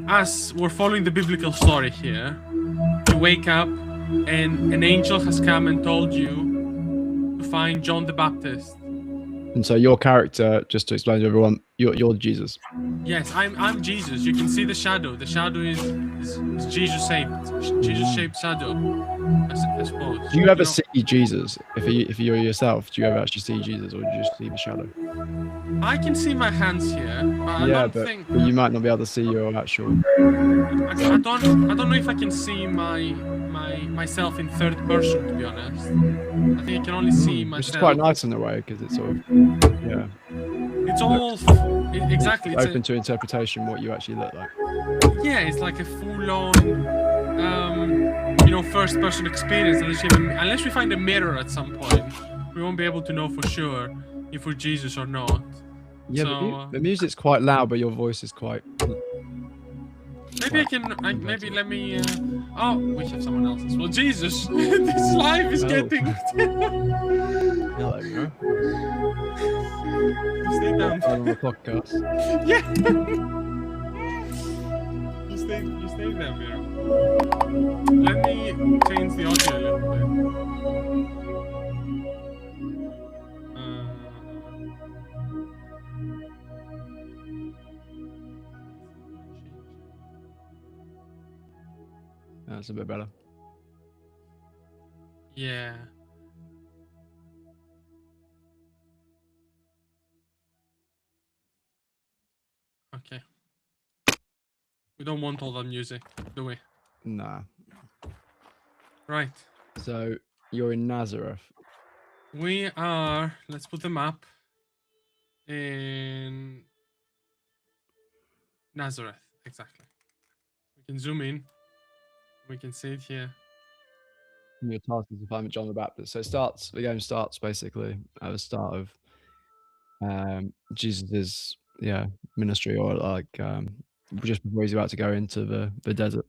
as we're following the biblical story here, you wake up and an angel has come and told you to find John the Baptist. And so your character, just to explain to everyone, you're Jesus. Yes, I'm Jesus. You can see the shadow. The shadow is Jesus shaped shadow. I suppose. Do you ever see Jesus? If you're yourself, do you ever actually see Jesus, or do you just see the shadow? I can see my hands here, but I don't think. But you might not be able to see your actual. I don't know if I can see myself in third person, to be honest. I think I can only see myself. Which is quite nice in a way, because it's sort of It's all exactly. It's open to interpretation what you actually look like. Yeah, it's like a full-on, first-person experience. Unless we find a mirror at some point, we won't be able to know for sure if we're Jesus or not. Yeah, so, the music's quite loud, but your voice is quite. Maybe I can. Maybe let me. Oh, we have someone else as well. Jesus, this live is getting. Hello, bro. Stay down. On the podcast. Yeah. You stay down here. Let me change the audio a little bit. That's a bit better. Yeah. Okay. We don't want all that music, do we? Nah. Right. So you're in Nazareth. We are. Let's put the map in Nazareth. Exactly. We can zoom in. We can see it here. And your task is to find John the Baptist. So the game starts basically at the start of Jesus's ministry, or like just before he's about to go into the desert.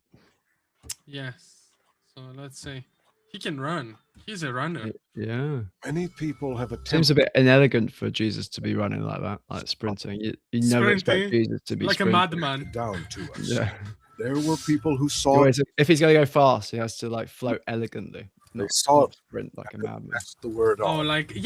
Yes. So let's see. He can run. He's a runner. Yeah. Many people have attempted. Seems a bit inelegant for Jesus to be running like that, like sprinting. You never expect Jesus to be like sprinting. a madman. Down to us. Yeah. There were people who saw. If he's going to go fast, he has to like float elegantly. They saw it. Sprint like a madman. That's the word. Oh,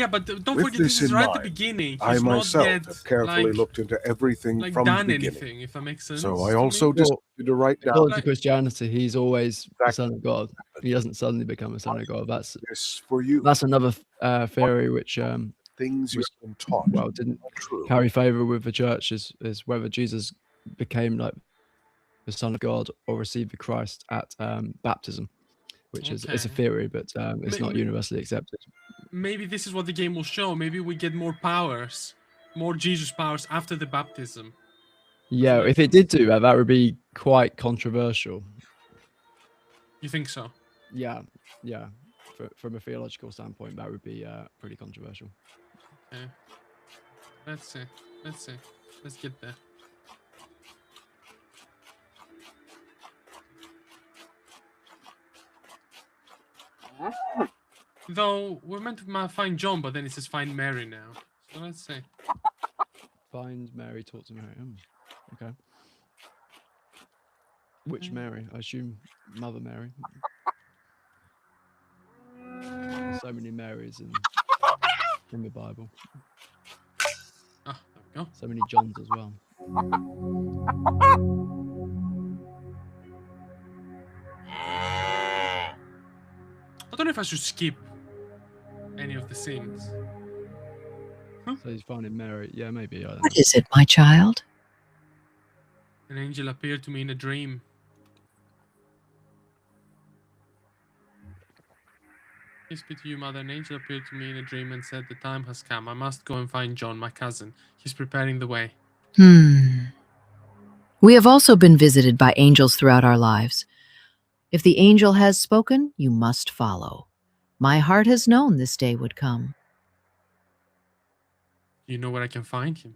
but don't With forget this is right at the beginning. He's I myself not yet, have carefully looked into everything from the beginning. Anything, if that makes sense. So I also decided to write down. According to Christianity, he's always the Son of God. He doesn't suddenly become a Son of God. That's for you. That's another theory which things you've been taught. Well, didn't carry favor with the church is whether Jesus became like the Son of God or received the Christ at baptism, which is it's a theory, but it's not universally accepted. Maybe this is what the game will show. Maybe we get more powers, more Jesus powers after the baptism. Yeah, if it did do that, that would be quite controversial. You think so? Yeah. From a theological standpoint, that would be pretty controversial. Okay. Let's see. Let's get there. Though we're meant to find John, but then it says find Mary now. So let's see. Find Mary, talk to Mary. Okay. Which Mary? I assume Mother Mary. There's so many Marys in the Bible. Oh, there we go. So many Johns as well. I don't know if I should skip any of the scenes. So he's finding Mary. Yeah, maybe. What is it, my child? An angel appeared to me in a dream. Peace be to you, Mother. An angel appeared to me in a dream and said, the time has come. I must go and find John, my cousin. He's preparing the way. We have also been visited by angels throughout our lives. If the angel has spoken, you must follow. My heart has known this day would come. Do you know where I can find him?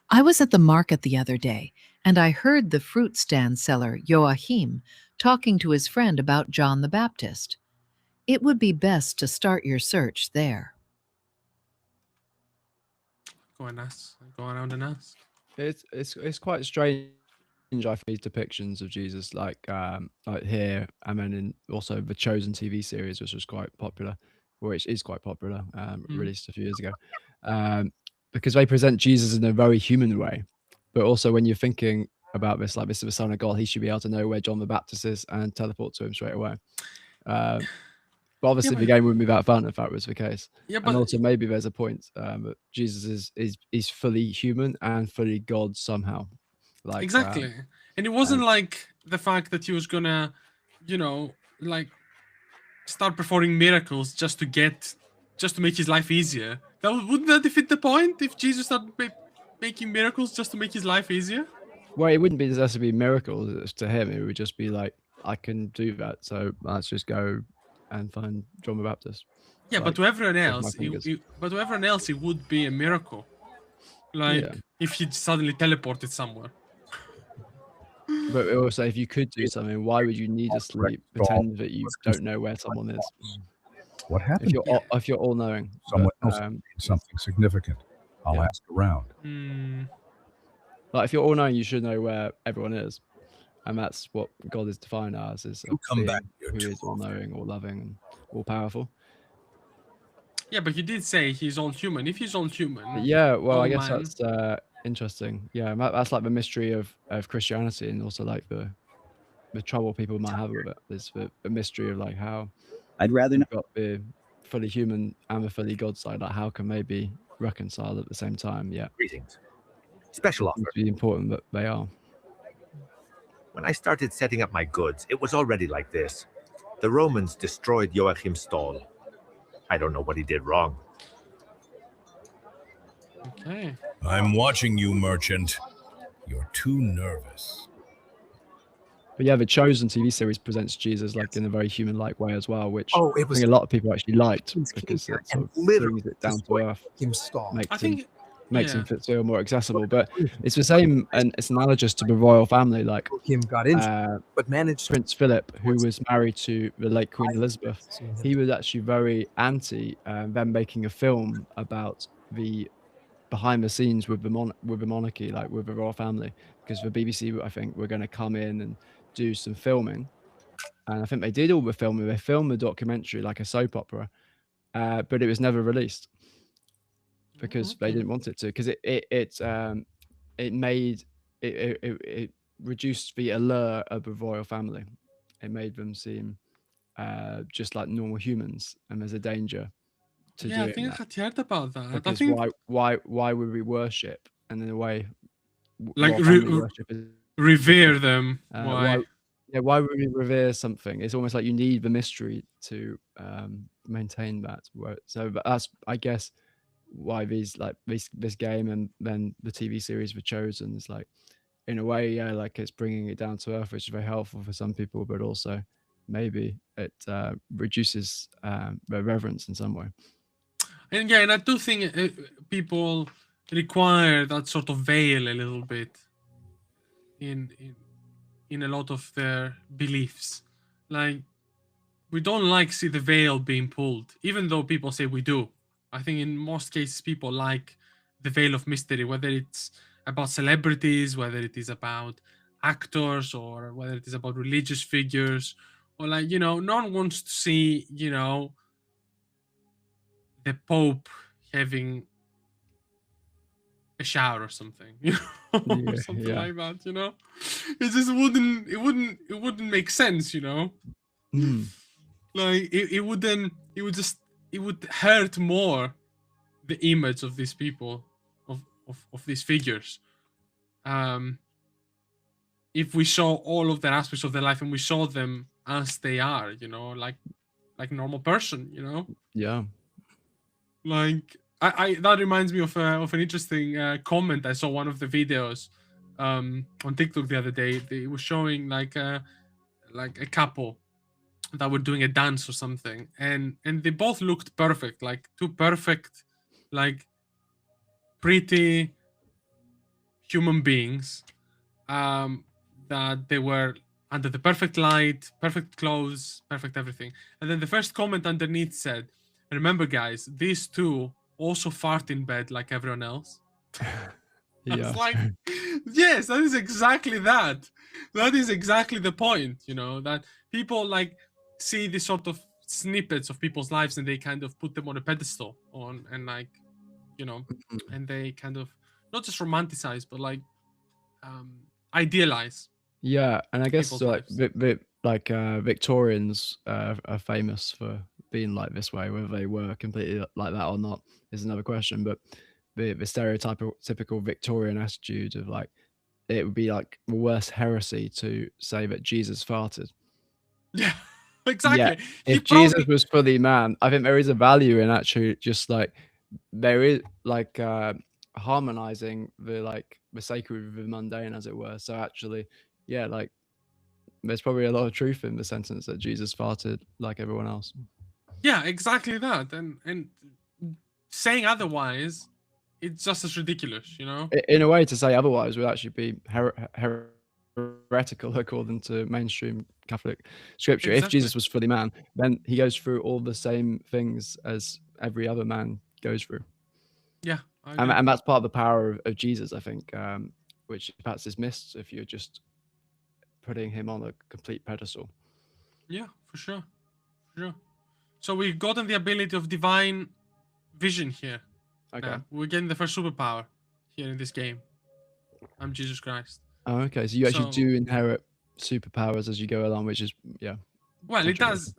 I was at the market the other day, and I heard the fruit stand seller, Joachim, talking to his friend about John the Baptist. It would be best to start your search there. Go around and ask. It's quite strange I think, these depictions of Jesus, like here, and then in also the Chosen TV series, which was quite popular, which is quite popular, released a few years ago, because they present Jesus in a very human way. But also, when you're thinking about this, like, this is the Son of God, he should be able to know where John the Baptist is and teleport to him straight away. But obviously, the game wouldn't be that fun if that was the case. Yeah, but And also, maybe there's a point that Jesus is fully human and fully God somehow. Like exactly. And it wasn't like the fact that he was gonna, you know, like start performing miracles just to make his life easier. Wouldn't that defeat the point if Jesus started making miracles just to make his life easier? Well, it wouldn't be necessarily miracles to him. It would just be like, I can do that, so let's just go and find John the Baptist. Yeah, Like, but to everyone my else, fingers. it would be a miracle. Like Yeah. if he suddenly teleported somewhere. But also, if you could do something, why would you need to sleep, pretend that you don't know where someone is? What happened? If you're all knowing, Someone else did something significant. I'll yeah. ask around. Like, if you're all knowing, you should know where everyone is, and that's what God is defined as: is You come being back here who too is all knowing, all loving, and all powerful. Yeah, but he did say he's all human. If he's all human, But yeah, well, all I guess man. that's interesting. Yeah, that's like the mystery of Christianity, and also like the trouble people might have with it. Is the mystery of like how I'd rather you've not. got the fully human and the fully God side. Like, how can they be reconciled at the same time? Yeah, Greetings. Special it seems offer. to be important that they are. When I started setting up my goods, it was already like this. The Romans destroyed Joachim's stall. I don't know what he did wrong. Okay. I'm watching you, merchant. You're too nervous. But yeah, the Chosen TV series presents Jesus like in a very human-like way as well, which Oh, it I was think a lot of people actually liked Kings because came it here sort and of literally brings it down to destroyed earth, him stall. I think makes yeah. him feel more accessible. But it's the same, and it's analogous to the royal family. Like Him got injured, but managed to Prince Philip, who was married to the late Queen Elizabeth, he was actually very anti them making a film about the behind the scenes with the monarchy, like with the royal family, because the BBC, I think, were going to come in and do some filming, and I think they did all the filming. They filmed the documentary like a soap opera, but it was never released because they didn't want it to, because it reduced the allure of the royal family. It made them seem just like normal humans, and there's a danger to Yeah, I doing think that. I had heard about that. I Because think why would we worship? And in a way, like royal family worship is revere them. why would we revere something? It's almost like you need the mystery to maintain that. So, but that's, I guess, why this game and then the TV series were chosen. Is like, in a way, yeah, like it's bringing it down to earth, which is very helpful for some people, but also maybe it reduces their reverence in some way. And yeah, and I do think people require that sort of veil a little bit in a lot of their beliefs. Like, we don't like see the veil being pulled, even though people say we do. I think in most cases people like the veil of mystery, whether it's about celebrities, whether it is about actors, or whether it is about religious figures, or like, no one wants to see, the Pope having a shower or something, or something like that, It just wouldn't make sense, Like it would hurt more the image of these people, of these figures, if we saw all of the aspects of their life and we saw them as they are, like normal person, Yeah. Like I that reminds me of an interesting comment. I saw one of the videos on TikTok the other day. They were showing like a couple that were doing a dance or something, and they both looked perfect, like two perfect, like pretty human beings, that they were under the perfect light, perfect clothes, perfect everything. And then the first comment underneath said, "Remember, guys, these two also fart in bed like everyone else." I Yeah. was like, yes, that is exactly that. That is exactly the point, you know, that people like see these sort of snippets of people's lives and they kind of put them on a pedestal on and like, you know, and they kind of not just romanticize, but like idealize. Yeah, and I guess People's like lives. Victorians are famous for being like this way. Whether they were completely like that or not is another question. But the typical Victorian attitude of like it would be like the worst heresy to say that Jesus farted. Yeah, exactly. He If Jesus probably was fully man, I think there is a value in actually just like there is like harmonizing the sacred with the mundane, as it were. So actually, yeah, like there's probably a lot of truth in the sentence that Jesus farted like everyone else. yeah, exactly that. And saying otherwise, it's just as ridiculous, you know? In a way, to say otherwise would actually be heretical according to mainstream Catholic scripture. If Exactly. Jesus was fully man, then he goes through all the same things as every other man goes through. Yeah. I agree. And that's part of the power of Jesus, I think, which perhaps is missed if you're just putting him on a complete pedestal. Yeah, for sure. For sure. So we've gotten the ability of divine vision here. Okay. Now. We're getting the first superpower here in this game. I'm Jesus Christ. Oh, okay. So you actually So- do inherit superpowers as you go along, which is, yeah. Well, it does.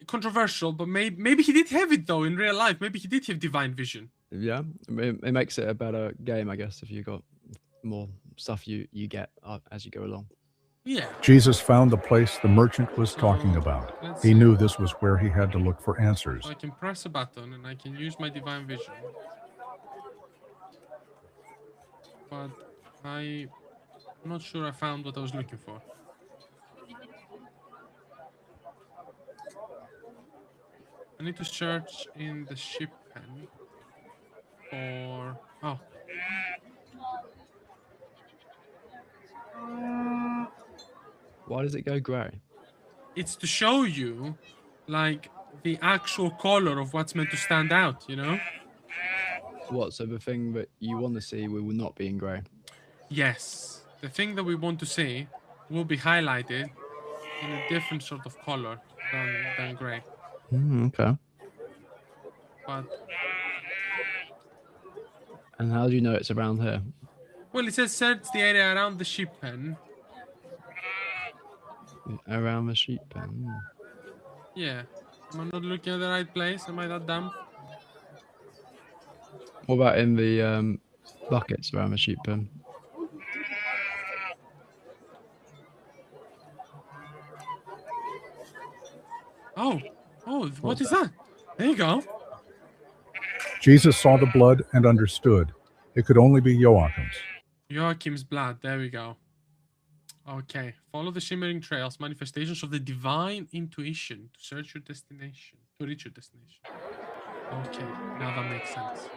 Controversial, but maybe he did have it though in real life. Maybe he did have divine vision. Yeah. It makes it a better game, I guess, if you got more stuff you get as you go along. Yeah. Jesus found the place the merchant was talking about. Let's He see. knew this was where he had to look for answers. So I can press a button and I can use my divine vision. But I'm not sure I found what I was looking for. I need to search in the ship pen for... Oh. Why does it go grey? It's to show you, like, the actual color of what's meant to stand out, you know? What? So the thing that you want to see will not be in grey. Yes. The thing that we want to see will be highlighted in a different sort of color than gray. Okay. But, And how do you know it's around here? well, it says search the area around the ship pen. Around the sheep pen. Yeah. Am I not looking at the right place? Am I that dumb? What about in the buckets around the sheep pen? Oh, what is that? There you go. Jesus saw the blood and understood. It could only be Joachim's. Joachim's blood. There we go. Okay. Follow the shimmering trails, manifestations of the divine intuition to search your destination, to reach your destination. Okay, now that makes sense.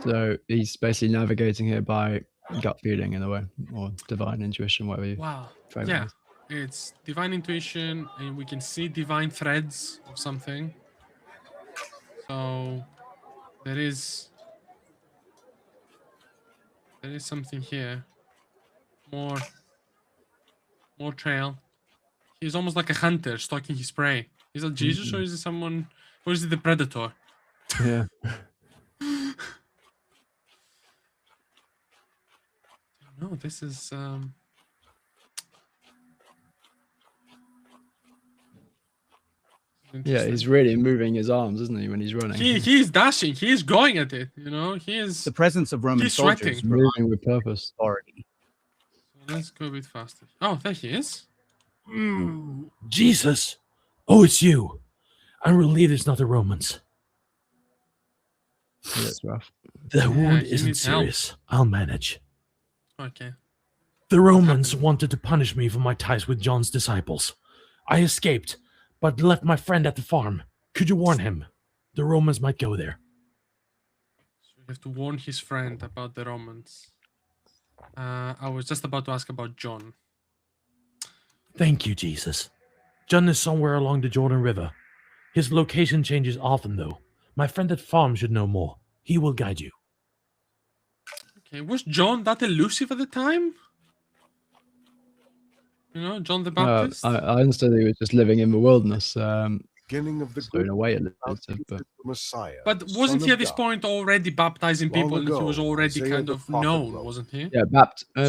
So he's basically navigating here by gut feeling in a way, or divine intuition, whatever you Wow. frame it Yeah, as. it's divine intuition, and we can see divine threads of something. So there is something here. More trail. He's almost like a hunter stalking his prey. Is that Jesus or is it someone? Or is it the predator? Yeah. No, this is Yeah, interesting. he's really moving his arms, isn't he, when he's running? He's dashing. He's going at it. You know, he is. The presence of Roman He's soldiers sweating. moving with purpose. authority. So let's go a bit faster. Oh, there he is. Jesus. Oh, it's you. I'm relieved it's not the Romans. Yeah, it's rough. The wound he isn't needs help. serious. I'll manage. Okay. The Romans wanted to punish me for my ties with John's disciples. I escaped, but left my friend at the farm. Could you warn him? The Romans might go there. So we have to warn his friend about the Romans. I was just about to ask about John. Thank you, Jesus. John is somewhere along the Jordan River. His location changes often, though. My friend at farm should know more. He will guide you. Okay, was John that elusive at the time? You know, John the Baptist? I understood he was just living in the wilderness. Beginning of the So in a way, it about elusive, Jesus but the Messiah. But the wasn't Son he of at this God. point already baptizing Long people and he was ago, already Isaiah kind the of prophet known, wrote, wasn't he? yeah,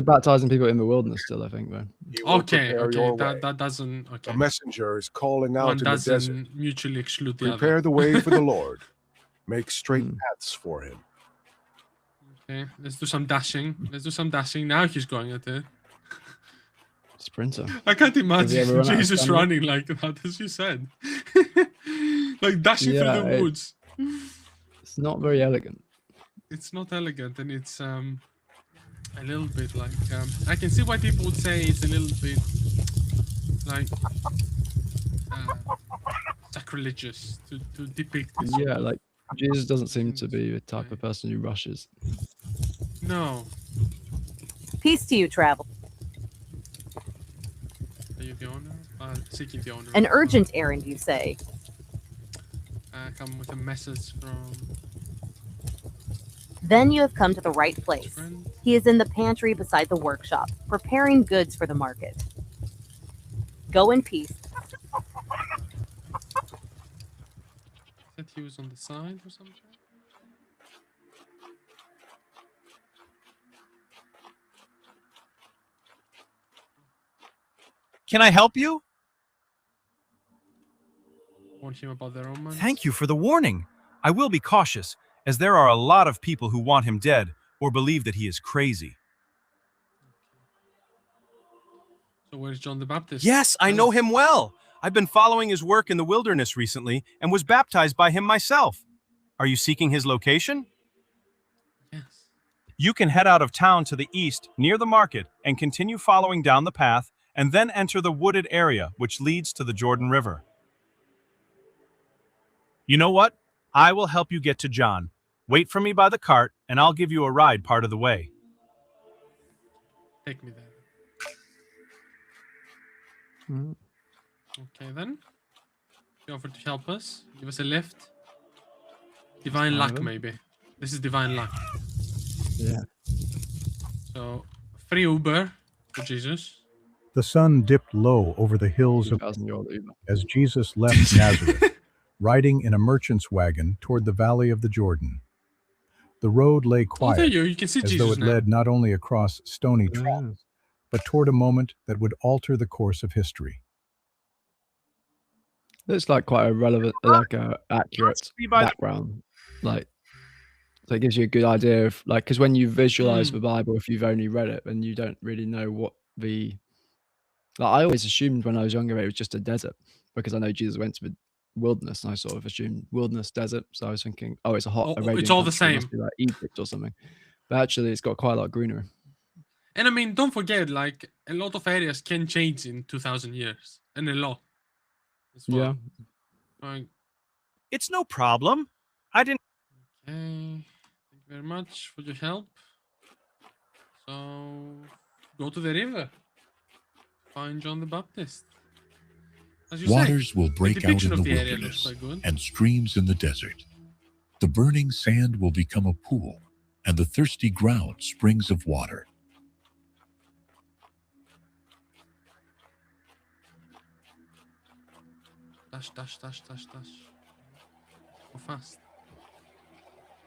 baptizing people in the wilderness still, I think, though. He will Okay, prepare your okay, way. that doesn't, A okay. messenger is calling out One in the desert. doesn't mutually exclude the Prepare other. the way for the Lord. Make straight Hmm. paths for him. Okay, let's do some dashing. Let's do some dashing. Now he's going at it. Sprinter. I can't imagine ever run out of Jesus stamina? running like that, as you said. Like dashing Yeah, through the it- woods. It's not very elegant. It's not elegant and it's a little bit like I can see why people would say it's a little bit like sacrilegious to depict this. Yeah, like Jesus doesn't seem to be the type of person who rushes. No. Peace to you, travel. Are you the owner? Seeking the owner. An urgent errand, you say? Come with a message from Then you have come to the right place. friend. He is in the pantry beside the workshop, preparing goods for the market. Go in peace. Said he was on the side or something. Can I help you? Warn him about the Romans. Thank you for the warning. I will be cautious, as there are a lot of people who want him dead or believe that he is crazy. So where's John the Baptist? Yes, I Tell know us. him well. I've been following his work in the wilderness recently and was baptized by him myself. Are you seeking his location? Yes. You can head out of town to the east near the market and continue following down the path and then enter the wooded area which leads to the Jordan River. You know what? I will help you get to John. Wait for me by the cart and I'll give you a ride part of the way. Take me there. Mm. Okay then. You offered to help us. Give us a lift. Divine fine luck, then. maybe. This is divine luck. Yeah. So free Uber for Jesus. The sun dipped low over the hills of 2,000-year-old Uber. as Jesus left Nazareth, riding in a merchant's wagon toward the valley of the Jordan. The road lay Oh, there quiet, you can see as though Jesus it now. led not only across stony Yeah. troughs, but toward a moment that would alter the course of history. Looks like quite a relevant, like a accurate Be by the- background. Like, so it gives you a good idea of like, because when you visualize Mm. the Bible, if you've only read it, and you don't really know what the, like, I always assumed when I was younger it was just a desert because I know Jesus went to the wilderness, and I sort of assumed wilderness desert. So I was thinking, oh, it's a hot. Oh, Arabian it's all the country, it must same. be like Egypt or something. But actually, it's got quite a lot of greenery. And I mean, don't forget, like a lot of areas can change in 2,000 years, and a lot. As well. Yeah. Like, It's no problem. I didn't. okay. Thank you very much for your help. So go to the river. Find John the Baptist. As you Waters say, will the break out depiction in of the the area looks wilderness quite good. and streams in the desert. The burning sand will become a pool, and the thirsty ground springs of water. Dash, dash, dash, dash, dash. Go fast.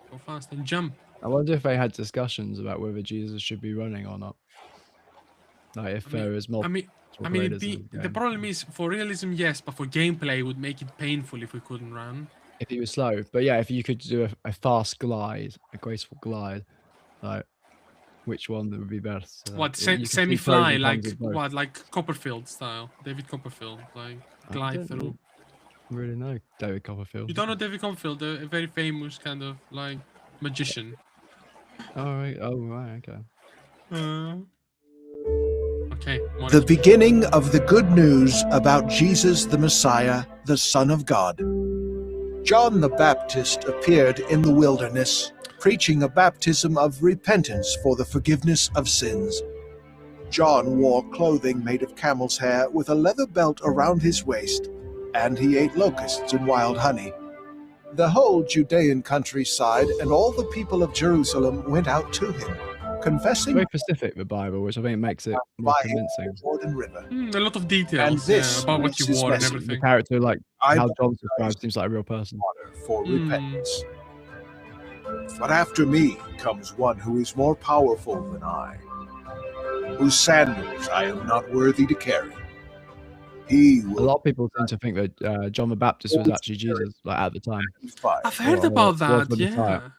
Go fast and jump. I wonder if they had discussions about whether Jesus should be running or not. Like if there is I multiple. mean, graders the in the game. problem is for realism, yes, but for gameplay, it would make it painful if we couldn't run. If he was slow, but yeah, if you could do a fast glide, a graceful glide, like which one would be best? What you can see semi-fly, pros and like cons of both. what, like Copperfield style, David Copperfield, like I glide don't through. really know David Copperfield. You don't know David Copperfield, a very famous kind of like magician. Oh right, okay. Okay. one The is- beginning of the good news about Jesus the Messiah, the Son of God. John the Baptist appeared in the wilderness, preaching a baptism of repentance for the forgiveness of sins. John wore clothing made of camel's hair with a leather belt around his waist, and he ate locusts and wild honey. The whole Judean countryside and all the people of Jerusalem went out to him. confessing Very specific, the Bible, which I think makes it more by convincing. the Jordan River. A lot of details And this about what is you his wore and message. The everything. character, like I how John baptize described, seems like a real person. water for repentance. But after me comes one who is more powerful than I, whose sandals I am not worthy to carry. He A will lot of people tend to think that John the Baptist was actually Jesus, like at the time. fight. I've heard Or about was that. the Messiah. Yeah.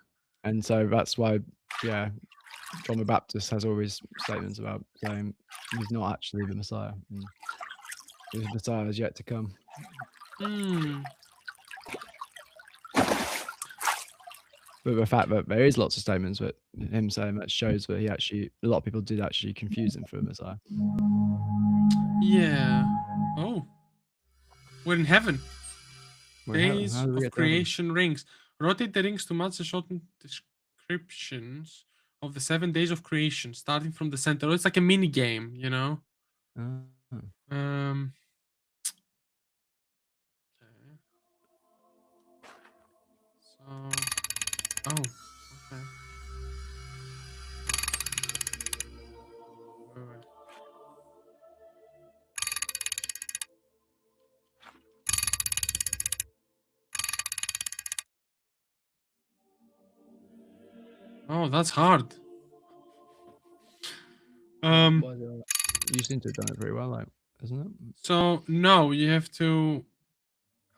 And so that's why, yeah, John the Baptist has all these statements about saying he's not actually the Messiah. And the Messiah is yet to come. Hmm. But the fact that there is lots of statements that him saying that shows that he actually, a lot of people did actually confuse him for a Messiah. Yeah. Oh. We're in heaven. We're in heaven. Days How did we of get to heaven? creation rings. Rotate the rings to match the shortened descriptions of the 7 days of creation, starting from the center. Oh, it's like a mini game, you know. Ah. Okay. So. Oh. Okay. Wait. Oh, that's hard. Why is it like that? You seem to have done it very well, like, isn't it? So no, you have to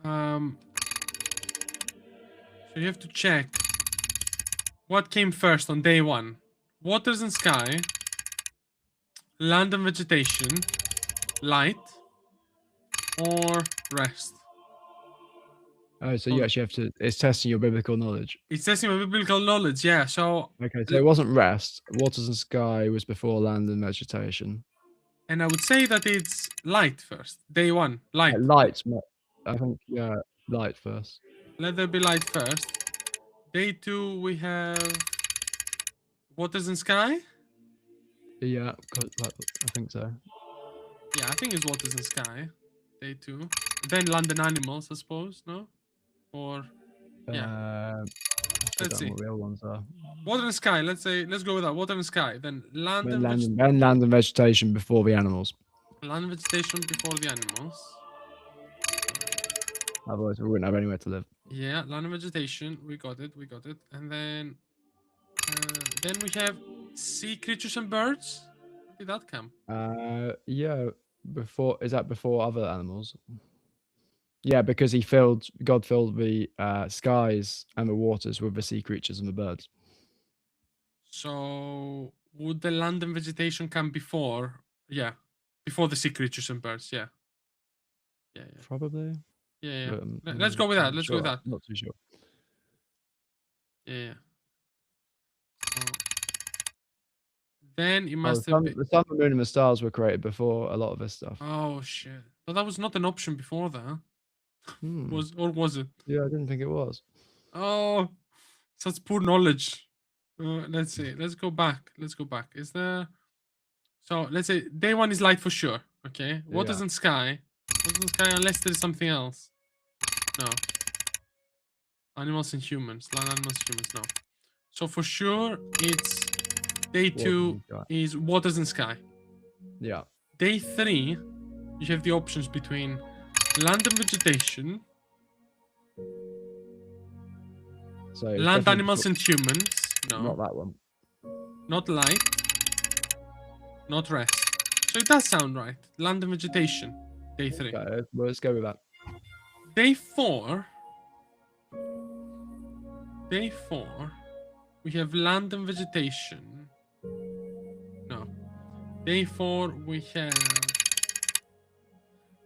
so you have to check what came first on day 1. Waters and sky, land and vegetation, light, or rest. Oh, so you actually have to, it's testing your biblical knowledge. It's testing my biblical knowledge, yeah. So Okay, so it wasn't rest. Waters and sky was before land and vegetation. and I would say that it's light first. Day 1, light. Light, I think, yeah, light first. Let there be light first. Day 2 we have waters and sky. Yeah, I think so. Yeah, I think it's waters and sky. Day 2. Then land and animals, I suppose. No, or yeah. Let's see. What real ones are. Water and sky. Let's go with that. Water and sky. Then land and Then land and vegetation before the animals. land and vegetation before the animals. Otherwise, we wouldn't have anywhere to live. Yeah, land and vegetation. We got it. And then we have sea creatures and birds. Where did that come? Yeah. Is that before other animals? Yeah, because God filled the skies and the waters with the sea creatures and the birds. So would the land and vegetation come before? Yeah, before the sea creatures and birds. Yeah. Probably. Yeah. But, Let's go with that. I'm Let's go with sure- that. Not too sure. Yeah. So, then it Oh, must the have sun, been. the sun, the moon, and the stars were created before a lot of this stuff. Oh shit! But that was not an option before that. Hmm. Was it? Yeah, I didn't think it was. Oh, such poor knowledge. Let's see. Let's go back. Is there? So let's say day 1 is light for sure. Okay. Waters Yeah. and sky. Waters and sky, unless there's something else. No. Animals and humans. Land animals, humans. No. So for sure, it's day Waters 2 and sky. is waters and sky. Yeah. Day 3, you have the options between land and vegetation, So it's land definitely animals before- and humans. No. Not that one. Not light. Not rest. So it does sound right. Land and vegetation. Day 3. Okay, well, let's go with that. Day 4. We have land and vegetation. No. Day 4 we have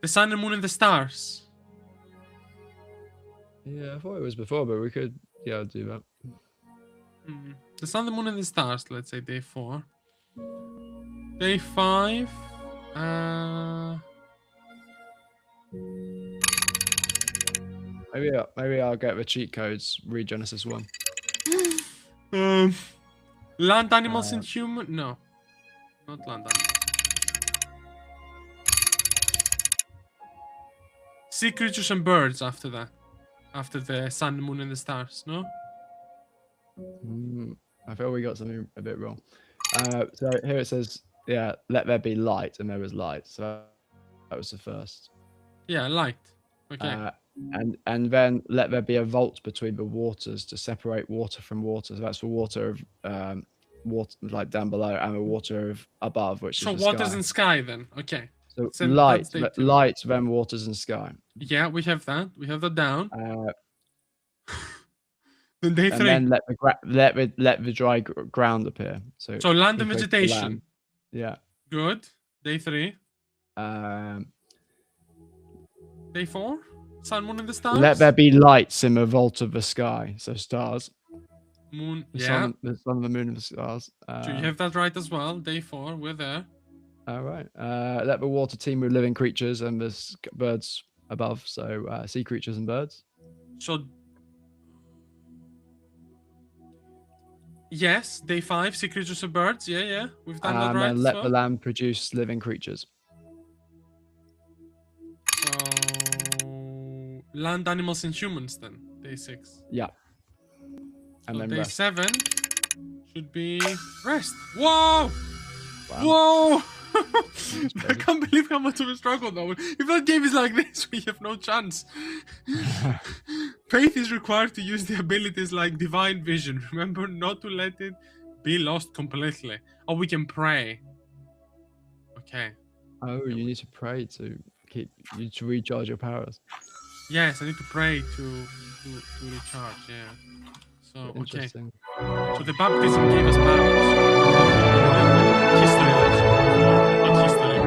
the sun and moon and the stars. Yeah, I thought it was before, but we could, yeah, do that. The sun, the moon, and the stars. Let's say day 4. Day 5. Maybe I'll get the cheat codes. Read Genesis 1. Land animals and human. No, not land animals. Sea creatures and birds after that. After the sun, the moon, and the stars. No. I feel we got something a bit wrong. So here it says, yeah, let there be light, and there was light. So that was the first. Yeah, light. Okay. And then let there be a vault between the waters to separate water from water. So that's the water of water like down below, and the water of above, which So is the waters sky. and sky then. Okay. So So light, that's day two. light, then waters and sky. Yeah, we have that. We have that down. Uh, Then day and 3. then let the dry ground appear. So land and he created the vegetation. land. Yeah. Good. Day 3. Um, Day 4. Sun, moon, and the stars. let there be lights in the vault of the sky. So stars. Moon. The Yeah. sun, the sun, the moon, and the stars. So you have that right as well. Day 4. We're there. All right. Let the water teem with living creatures and the birds above. So sea creatures and birds. So. Yes. Day 5. Sea creatures and birds. Yeah, yeah. We've done that And right. then as let well. the land produce living creatures. So land, animals, and humans then. Day 6. Yeah. And So then day rest. 7 should be rest. Whoa! Wow. Whoa! I can't believe how much of a struggle though. If that game is like this, we have no chance. Faith is required to use the abilities like divine vision. Remember not to let it be lost completely. Or we can pray. Okay. Oh, you need to pray to recharge your powers. Yes, I need to pray to recharge. Yeah. So okay. Interesting. So the baptism gave us powers. History lesson. Not history.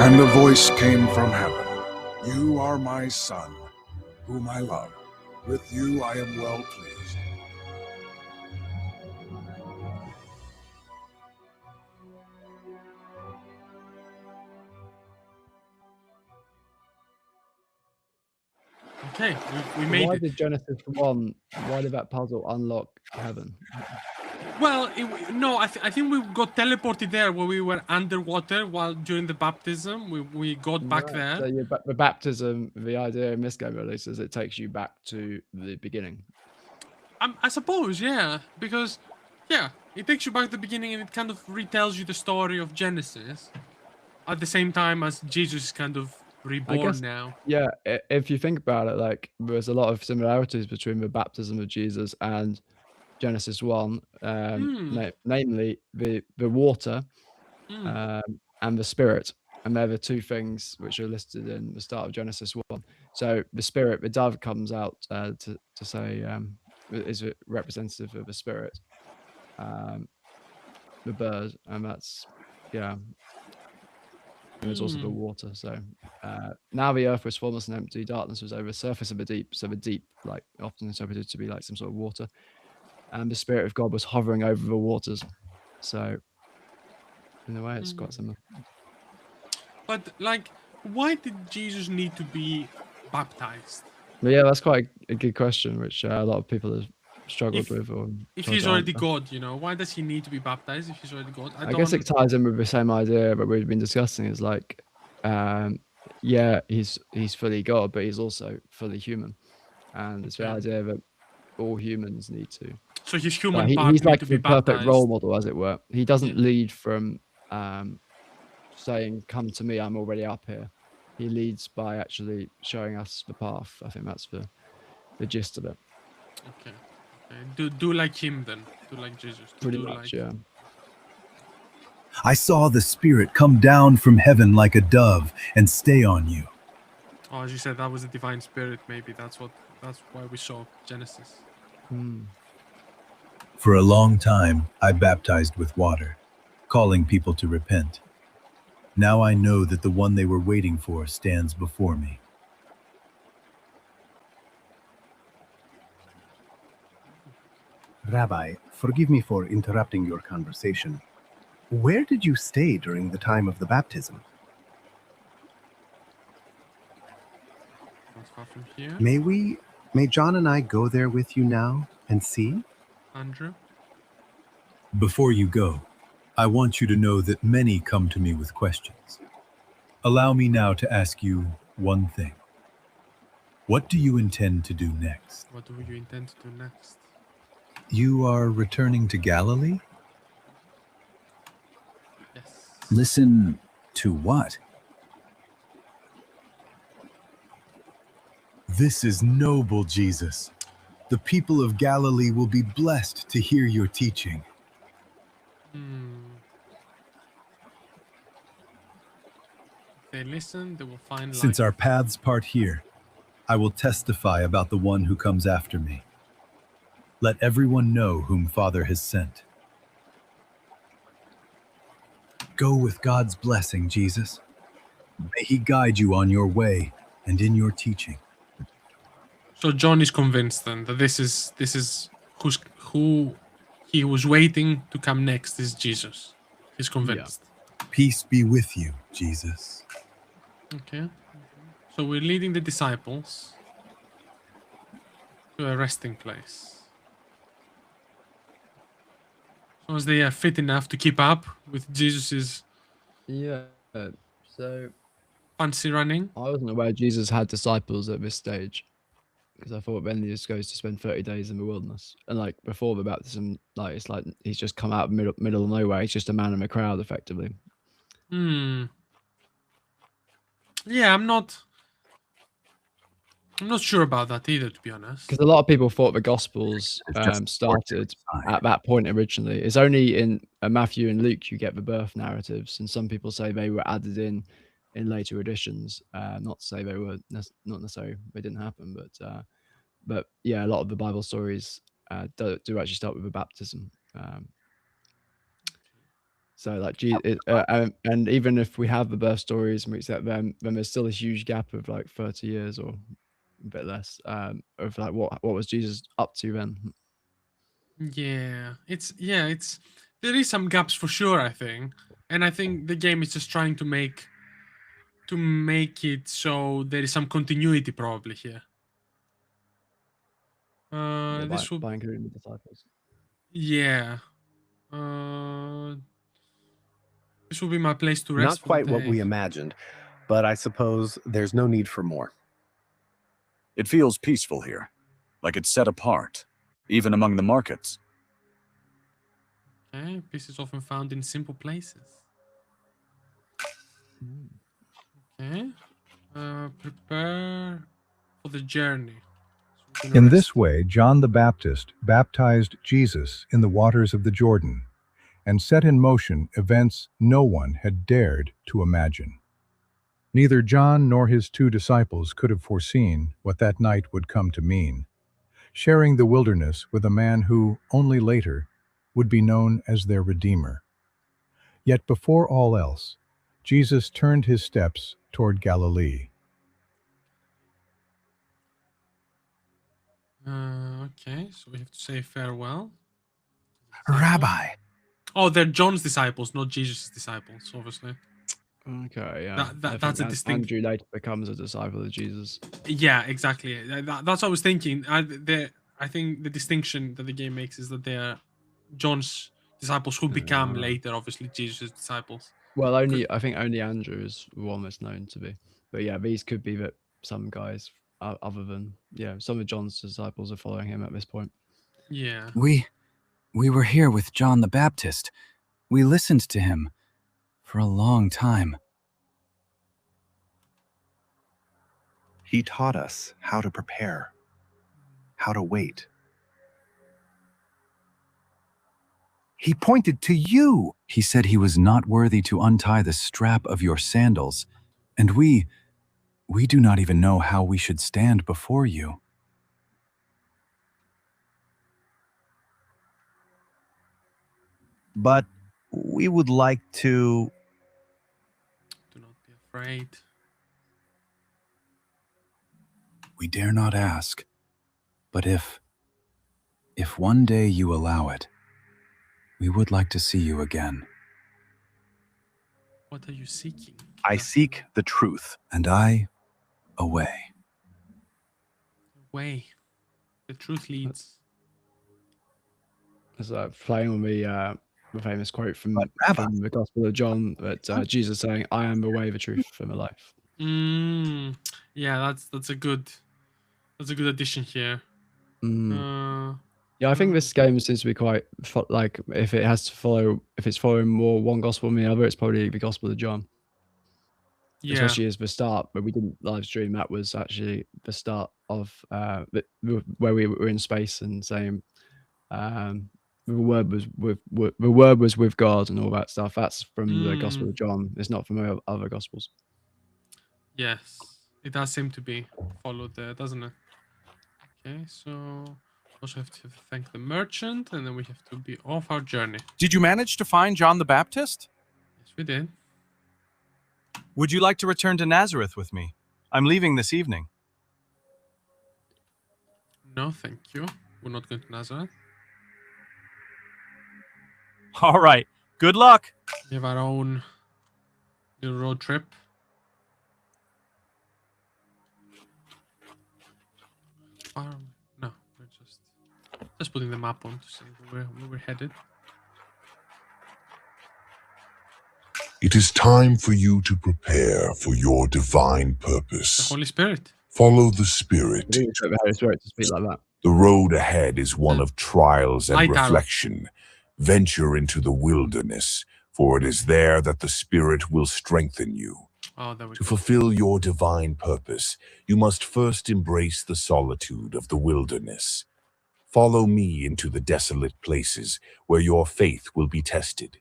And a voice came from heaven. You are my son, whom I love. With you I am well pleased. Okay, we made Why it. did Genesis 1? Why did that puzzle unlock heaven? Well, no, I think we got teleported there where we were underwater while during the baptism. We got back Right. there. So the baptism, the idea in this game at least is it takes you back to the beginning. I suppose, yeah, because yeah, it takes you back to the beginning and it kind of retells you the story of Genesis at the same time as Jesus is kind of reborn guess- now. Yeah, if you think about it, like there's a lot of similarities between the baptism of Jesus and Genesis 1, namely the water and the spirit. And they're the two things which are listed in the start of Genesis 1. So the spirit, the dove comes out to say, is a representative of the spirit, the bird, and that's, yeah. And there's also the water. So now the earth was formless and empty, darkness was over the surface of the deep. So the deep, like often interpreted to be like some sort of water. And the Spirit of God was hovering over the waters. So in a way, it's quite similar. But like, why did Jesus need to be baptized? But yeah, that's quite a good question, which a lot of people have struggled with. Or If tried he's to already answer. God, you know, why does he need to be baptized if he's already God? I guess it ties in with the same idea that we've been discussing. Is like, yeah, he's fully God, but he's also fully human, and it's the idea that all humans need to. So his human part he's need like to be the perfect baptized. role model, as it were. He doesn't lead from saying, "Come to me, I'm already up here." He leads by actually showing us the path. I think that's the gist of it. Okay. Do like him then. Do like Jesus. Pretty do much, like... yeah. I saw the Spirit come down from heaven like a dove and stay on you. Oh, as you said, that was the divine spirit. Maybe that's why we saw Genesis. For a long time, I baptized with water, calling people to repent. Now I know that the one they were waiting for stands before me. Rabbi, forgive me for interrupting your conversation. Where did you stay during the time of the baptism? Not far from here. May John and I go there with you now and see? Andrew? Before you go, I want you to know that many come to me with questions. Allow me now to ask you one thing. What do you intend to do next? What do you intend to do next? You are returning to Galilee? Yes. Listen to what? This is noble, Jesus. The people of Galilee will be blessed to hear your teaching. If they listen, they will find Since life. our paths part here, I will testify about the one who comes after me. Let everyone know whom Father has sent. Go with God's blessing, Jesus. May he guide you on your way and in your teaching. So John is convinced then that this is who he was waiting to come next is Jesus. He's convinced. Peace be with you, Jesus. Okay. So we're leading the disciples to a resting place. So as they are fit enough to keep up with Jesus's So fancy running. I wasn't aware Jesus had disciples at this stage, because I thought then he just goes to spend 30 days in the wilderness, and like before the baptism, like it's like he's just come out of middle of nowhere. He's just a man in the crowd, effectively. Yeah, I'm not sure about that either, to be honest. Because a lot of people thought the Gospels started at that point originally. It's only in Matthew and Luke you get the birth narratives, and some people say they were added in later editions. Not to say they were not necessarily they didn't happen, but yeah, a lot of the Bible stories do actually start with a baptism. So like and even if we have the birth stories and we accept them, then there's still a huge gap of like 30 years or a bit less of like what was Jesus up to then. Yeah, there is some gaps for sure, I think, and I think the game is just trying to make it so there is some continuity probably here. This will by including the disciples. Yeah. This will be my place to rest. Not quite what we imagined, but I suppose there's no need for more. It feels peaceful here, like it's set apart, even among the markets. Okay, peace is often found in simple places. Okay. Prepare for the journey. In this way, John the Baptist baptized Jesus in the waters of the Jordan and set in motion events no one had dared to imagine. Neither John nor his 2 disciples could have foreseen what that night would come to mean, sharing the wilderness with a man who, only later, would be known as their Redeemer. Yet before all else, Jesus turned his steps toward Galilee. Okay, so we have to say farewell. Rabbi. Oh, they're John's disciples, not Jesus' disciples, obviously. Okay, yeah. That's a distinct. Andrew later becomes a disciple of Jesus. Yeah, exactly. That's what I was thinking. I think the distinction that the game makes is that they are John's disciples who become later, obviously, Jesus' disciples. Well, I think only Andrew is the one that's known to be. But yeah, these could be that some guys other than some of John's disciples are following him at this point. Yeah. We were here with John the Baptist. We listened to him for a long time. He taught us how to prepare, how to wait. He pointed to you. He said he was not worthy to untie the strap of your sandals, and we do not even know how we should stand before you. But we would like to... Do not be afraid. We dare not ask, but if one day you allow it, we would like to see you again. What are you seeking? I seek the truth. And I, a way. Way. The truth leads. It's like playing on the famous quote from the Gospel of John, that Jesus saying, "I am the way, the truth, and the life." Yeah, that's a good addition here. Yeah, I think this game seems to be quite like if it's following more one gospel than the other, it's probably the Gospel of John. Yeah. Especially as the start, but we didn't live stream. That was actually the start of where we were in space and saying the word was with God and all that stuff. That's from the Gospel of John. It's not from other Gospels. Yes, it does seem to be followed there, doesn't it? Okay, so also have to thank the merchant, and then we have to be off our journey. Did you manage to find John the Baptist? Yes, we did. Would you like to return to Nazareth with me? I'm leaving this evening. No, thank you. We're not going to Nazareth. All right. Good luck. We have our own little road trip. No, we're just putting the map on to see where we're headed. It is time for you to prepare for your divine purpose. The Holy Spirit. Follow the Spirit. I think it's the Holy Spirit to speak like that. The road ahead is one of trials and Light arrow. reflection. Venture into the wilderness, for it is there that the Spirit will strengthen you. Oh, there we To go. fulfill your divine purpose, you must first embrace the solitude of the wilderness. Follow me into the desolate places where your faith will be tested.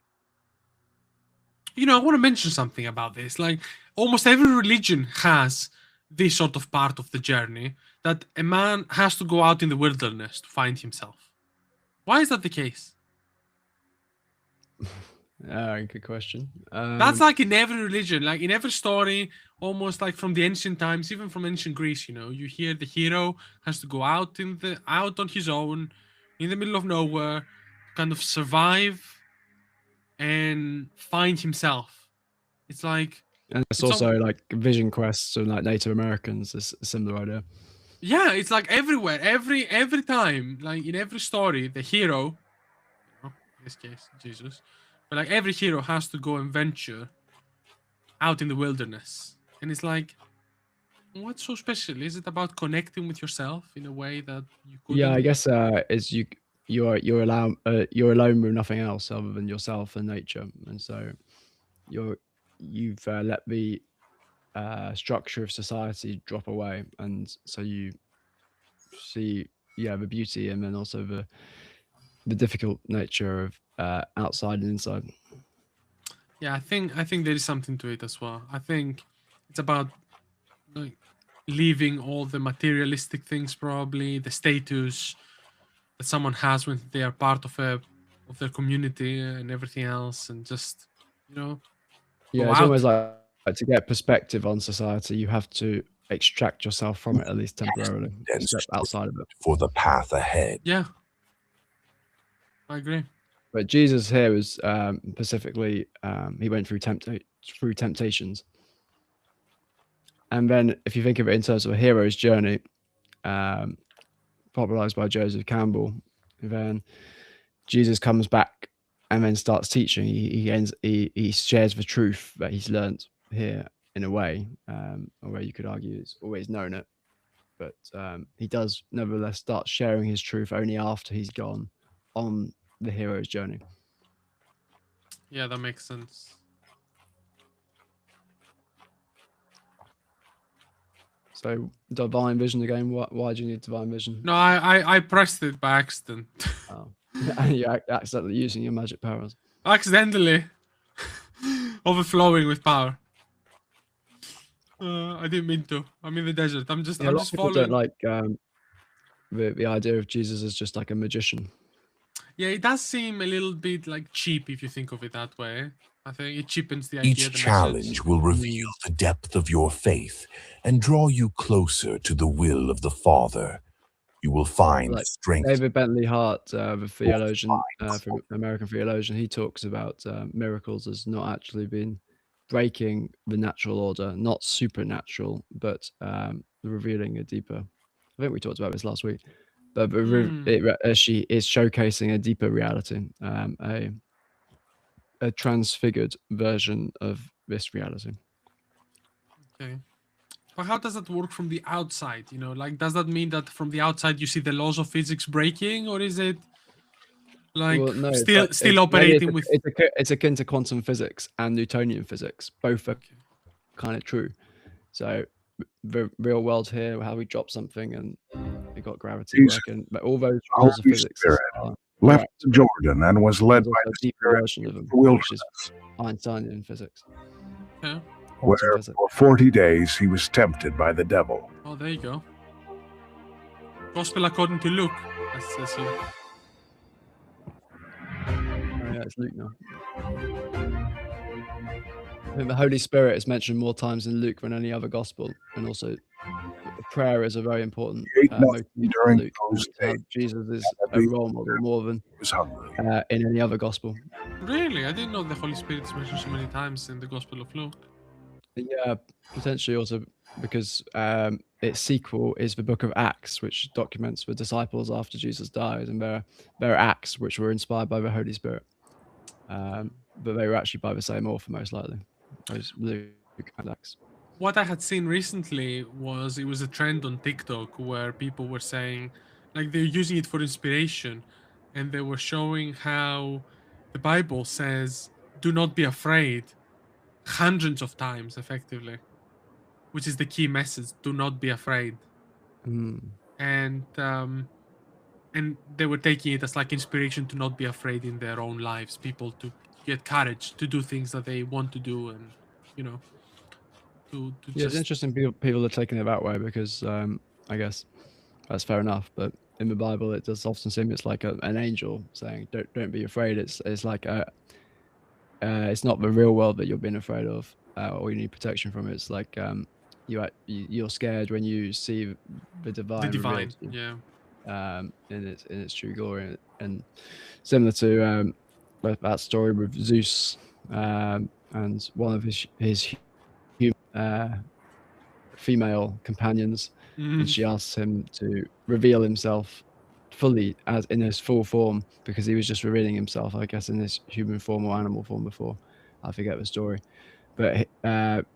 You know, I want to mention something about this. Like, almost every religion has this sort of part of the journey that a man has to go out in the wilderness to find himself. Why is that the case? Good question. That's like in every religion, like in every story, almost like from the ancient times, even from ancient Greece. You know, you hear the hero has to go out on his own, in the middle of nowhere, kind of survive and find himself. It's like, and it's also like vision quests and like Native Americans is a similar idea. yeah, it's like everywhere, every time, like in every story, the hero, in this case Jesus, but like every hero has to go and venture out in the wilderness, and it's like, what's so special? Is it about connecting with yourself in a way that you couldn't? Yeah, I guess is you're alone with nothing else other than yourself and nature, and so you've let the structure of society drop away, and so you see the beauty and then also the difficult nature of outside and inside. Yeah, I think there is something to it as well. I think it's about like leaving all the materialistic things, probably the status that someone has when they are part of their community and everything else, and just, you know, Yeah, go it's out. almost like to get perspective on society, you have to extract yourself from it, at least temporarily, And step outside of it. for the path ahead. Yeah, I agree. But Jesus here was specifically he went through temptations, and then if you think of it in terms of a hero's journey, popularized by Joseph Campbell, then Jesus comes back and then starts teaching. He shares the truth that he's learnt here in a way, or where you could argue he's always known it, but he does nevertheless start sharing his truth only after he's gone on the hero's journey. Yeah, that makes sense. So divine vision again. Why do you need divine vision? No, I pressed it by accident. Oh. And you're accidentally using your magic powers. Accidentally overflowing with power. I didn't mean to. I'm in the desert. I'm just Yeah, a lot of people following. don't like the idea of Jesus as just like a magician. Yeah, it does seem a little bit like cheap if you think of it that way. I think it cheapens the idea. Each challenge will reveal the depth of your faith and draw you closer to the will of the Father. You will find Like strength. David Bentley Hart, the theologian, American theologian, he talks about miracles as not actually being breaking the natural order, not supernatural, but revealing a deeper. I think we talked about this last week, but it actually is showcasing a deeper reality, a transfigured version of this reality. Okay. But how does that work from the outside? You know, like, does that mean that from the outside you see the laws of physics breaking, or is it like Well, no, still it's maybe operating with? it's akin to quantum physics and Newtonian physics. Both are kind of true. So the real world here, how we drop something and we got gravity Jesus, working, but all those the laws of Holy physics Spirit are left correct. the Jordan and was led There's by also the a deeper Spirit version of into them, the which is wilderness, Einsteinian physics. Yeah. where Quantum physics. for 40 days he was tempted by the devil. Oh, there you go. Gospel according to Luke. That says here. Oh, yeah, it's Luke now. I think the Holy Spirit is mentioned more times in Luke than any other gospel, and also prayer is a very important He ate nothing motif in during Luke. those It's how days. Jesus is And a he role model more than was hungry. in any other gospel. Really, I didn't know the Holy Spirit is mentioned so many times in the Gospel of Luke. Yeah, potentially also because its sequel is the Book of Acts, which documents the disciples after Jesus died, and their acts, which were inspired by the Holy Spirit. But they were actually by the same author, most likely. Those Luke and Acts. What I had seen recently it was a trend on TikTok where people were saying, like, they're using it for inspiration, and they were showing how the Bible says, "Do not be afraid," hundreds of times, effectively, which is the key message: "Do not be afraid." And they were taking it as like inspiration to not be afraid in their own lives, people to get courage to do things that they want to do, and you know, to Yeah, it's just interesting people are taking it that way because I guess that's fair enough. But in the Bible, it does often seem it's like an angel saying, "Don't be afraid." It's like it's not the real world that you're being afraid of, or you need protection from. It's like you're scared when you see the divine. the divine, revealed to you, yeah. in its true glory, and similar to that story with Zeus and one of his female companions, and she asks him to reveal himself fully as in his full form because he was just revealing himself, I guess, in his human form or animal form before. I forget the story, but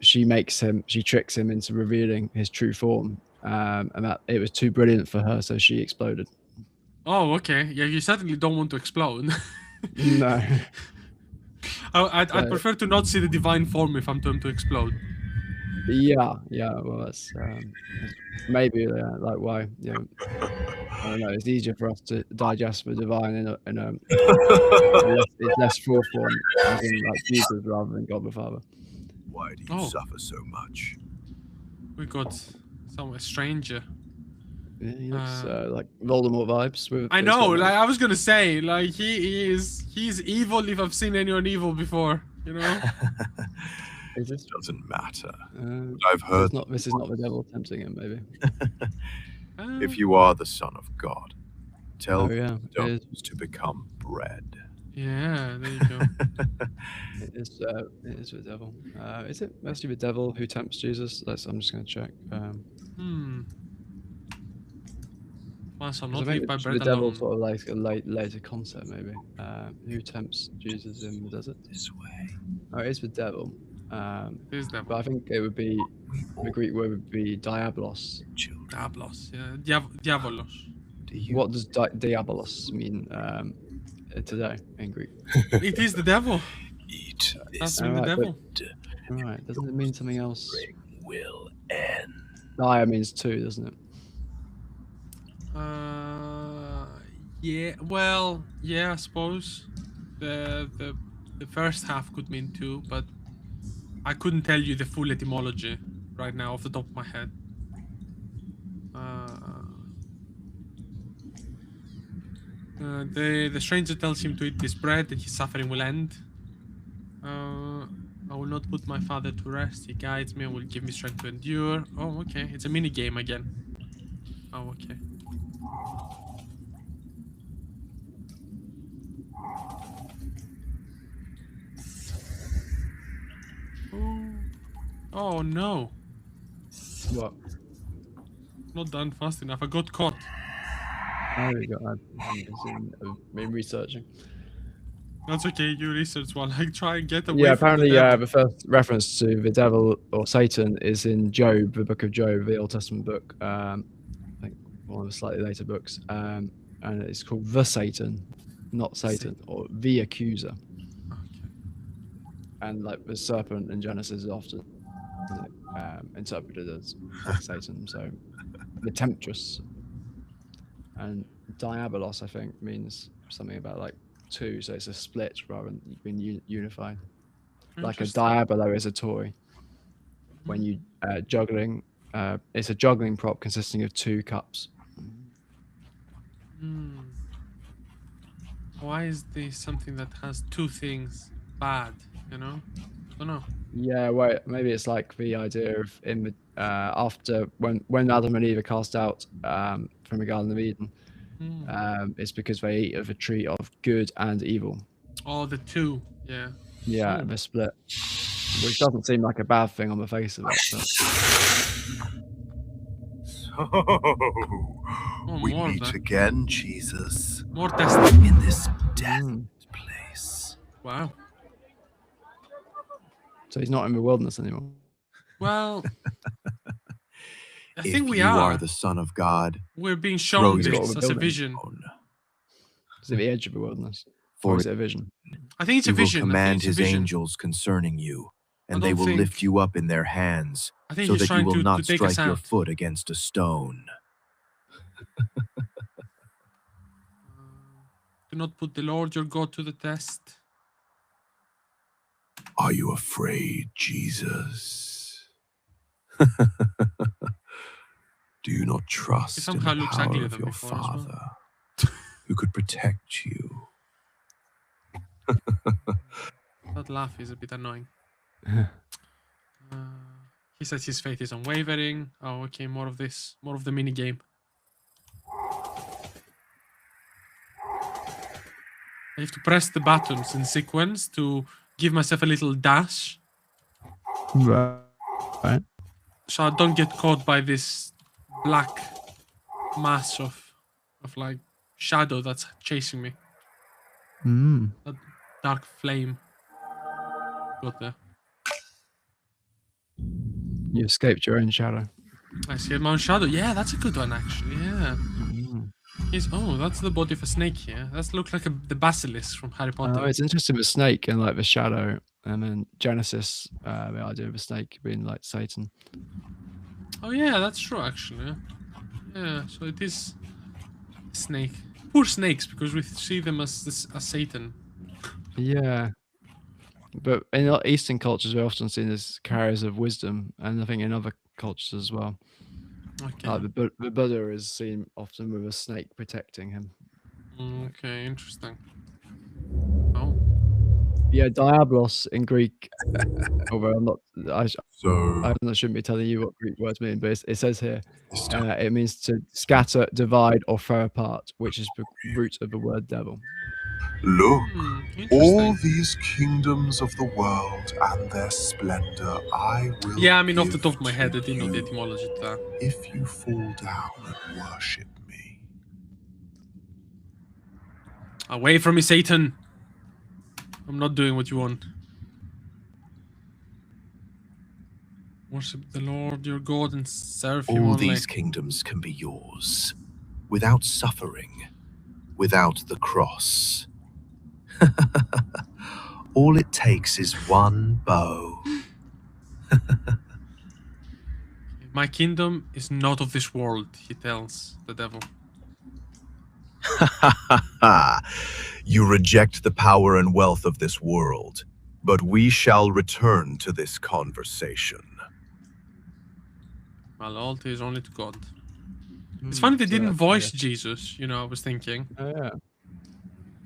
she tricks him into revealing his true form, and that it was too brilliant for her, so she exploded. Oh, okay. Yeah, you certainly don't want to explode. No. I'd prefer to not see the divine form if I'm going to explode. Yeah. Well, that's maybe like why. Yeah, I don't know. It's easier for us to digest the divine in a it's less full form, as in like Jesus rather than God the Father. Why do you suffer so much? We got a stranger. Yeah, he looks like Voldemort vibes. I know. Like I was gonna say, like he's evil if I've seen anyone evil before. You know. Is this doesn't matter. I've heard. This is not the devil tempting him, maybe. If you are the Son of God, tell yeah, the stones to become bread. Yeah, there you go. It is the devil. Is it mostly the devil who tempts Jesus? I'm just going to check. Well, so I not think live by the bread devil alone. sort of like a later concept, maybe. Who tempts Jesus in the desert? This way. Oh, it is the devil. It is devil. But I think it would be the Greek word would be diabolos. Diabolos, yeah, diabolos. What does diabolos mean today in Greek? It is the devil. Eat That's mean the devil. Right, doesn't it mean something else? Will end. Dia means two, doesn't it? Yeah. Well, yeah, I suppose the first half could mean two, but I couldn't tell you the full etymology right now off the top of my head. The stranger tells him to eat this bread and his suffering will end. I will not put my father to rest. He guides me and will give me strength to endure. Oh, okay. It's a mini game again. Oh, okay. Oh no. What? Not done fast enough. I got caught. There we go. I've been researching. That's okay. You research while I try and get away Yeah, from apparently the devil. the first reference to the devil or Satan is in Job, the book of Job, the Old Testament book. I think one of the slightly later books. And it's called the Satan, not Satan, or the accuser. And like the serpent in Genesis is often interpreted as Satan, so the temptress. And diabolos, I think, means something about like two, so it's a split rather than being unified. Like a diabolo is a toy. When you juggling, it's a juggling prop consisting of 2 cups. Why is this something that has 2 things bad? You know, I don't know. Yeah, well, maybe it's like the idea of in the after when Adam and Eve are cast out from the Garden of Eden, it's because they eat of a tree of good and evil. Oh, the 2, yeah. Yeah, the split, which doesn't seem like a bad thing on the face of it. So, we meet again, Jesus. More testing in this death place. Wow. So he's not in the wilderness anymore. Well, I If think we you are. are the Son of God, We're being shown throw this your as a vision. Is it the edge of the wilderness? For Or is it a vision? I think it's a He will vision. I think command it's a his vision. angels concerning you, and I they don't will think- lift you up in their hands, I think so he's that you trying will to not take us strike your out. foot against a stone. Do not put the Lord your God to the test. Are you afraid, Jesus? Do you not trust in somehow the looks power uglier of than your before as well. Father, who could protect you? That laugh is a bit annoying. He says his faith is unwavering. Oh, okay, more of this. More of the mini game. I have to press the buttons in sequence to give myself a little dash, Right. so I don't get caught by this black mass of like shadow that's chasing me. That dark flame. Got there. You escaped your own shadow. I see my own shadow. Yeah, that's a good one actually. Yeah. That's the body of a snake here. That looks like the basilisk from Harry Potter. Oh, it's interesting with snake and like the shadow, and then Genesis, the idea of a snake being like Satan. Oh yeah, that's true actually. Yeah, so it is a snake. Poor snakes, because we see them as Satan. Yeah, but in Eastern cultures, we're often seen as carriers of wisdom, and I think in other cultures as well. Okay. Like the Buddha is seen often with a snake protecting him. Okay, interesting. Oh. Yeah, diablos in Greek. Although I'm not, I shouldn't be telling you what Greek words mean, but it says here, it means to scatter, divide, or throw apart, which is the root of the word devil. Look, all these kingdoms of the world and their splendor I will Yeah, I mean, off the give top of my to head, I didn't know the you etymology to that. if you fall down and worship me. Away from me, Satan! I'm not doing what you want. Worship the Lord your God and serve him All only. these kingdoms can be yours, without suffering, without the cross. All it takes is one bow. My kingdom is not of this world, he tells the devil. You reject the power and wealth of this world, but we shall return to this conversation. My loyalty is only to God. It's funny they didn't voice Jesus, you know, I was thinking. Oh, yeah.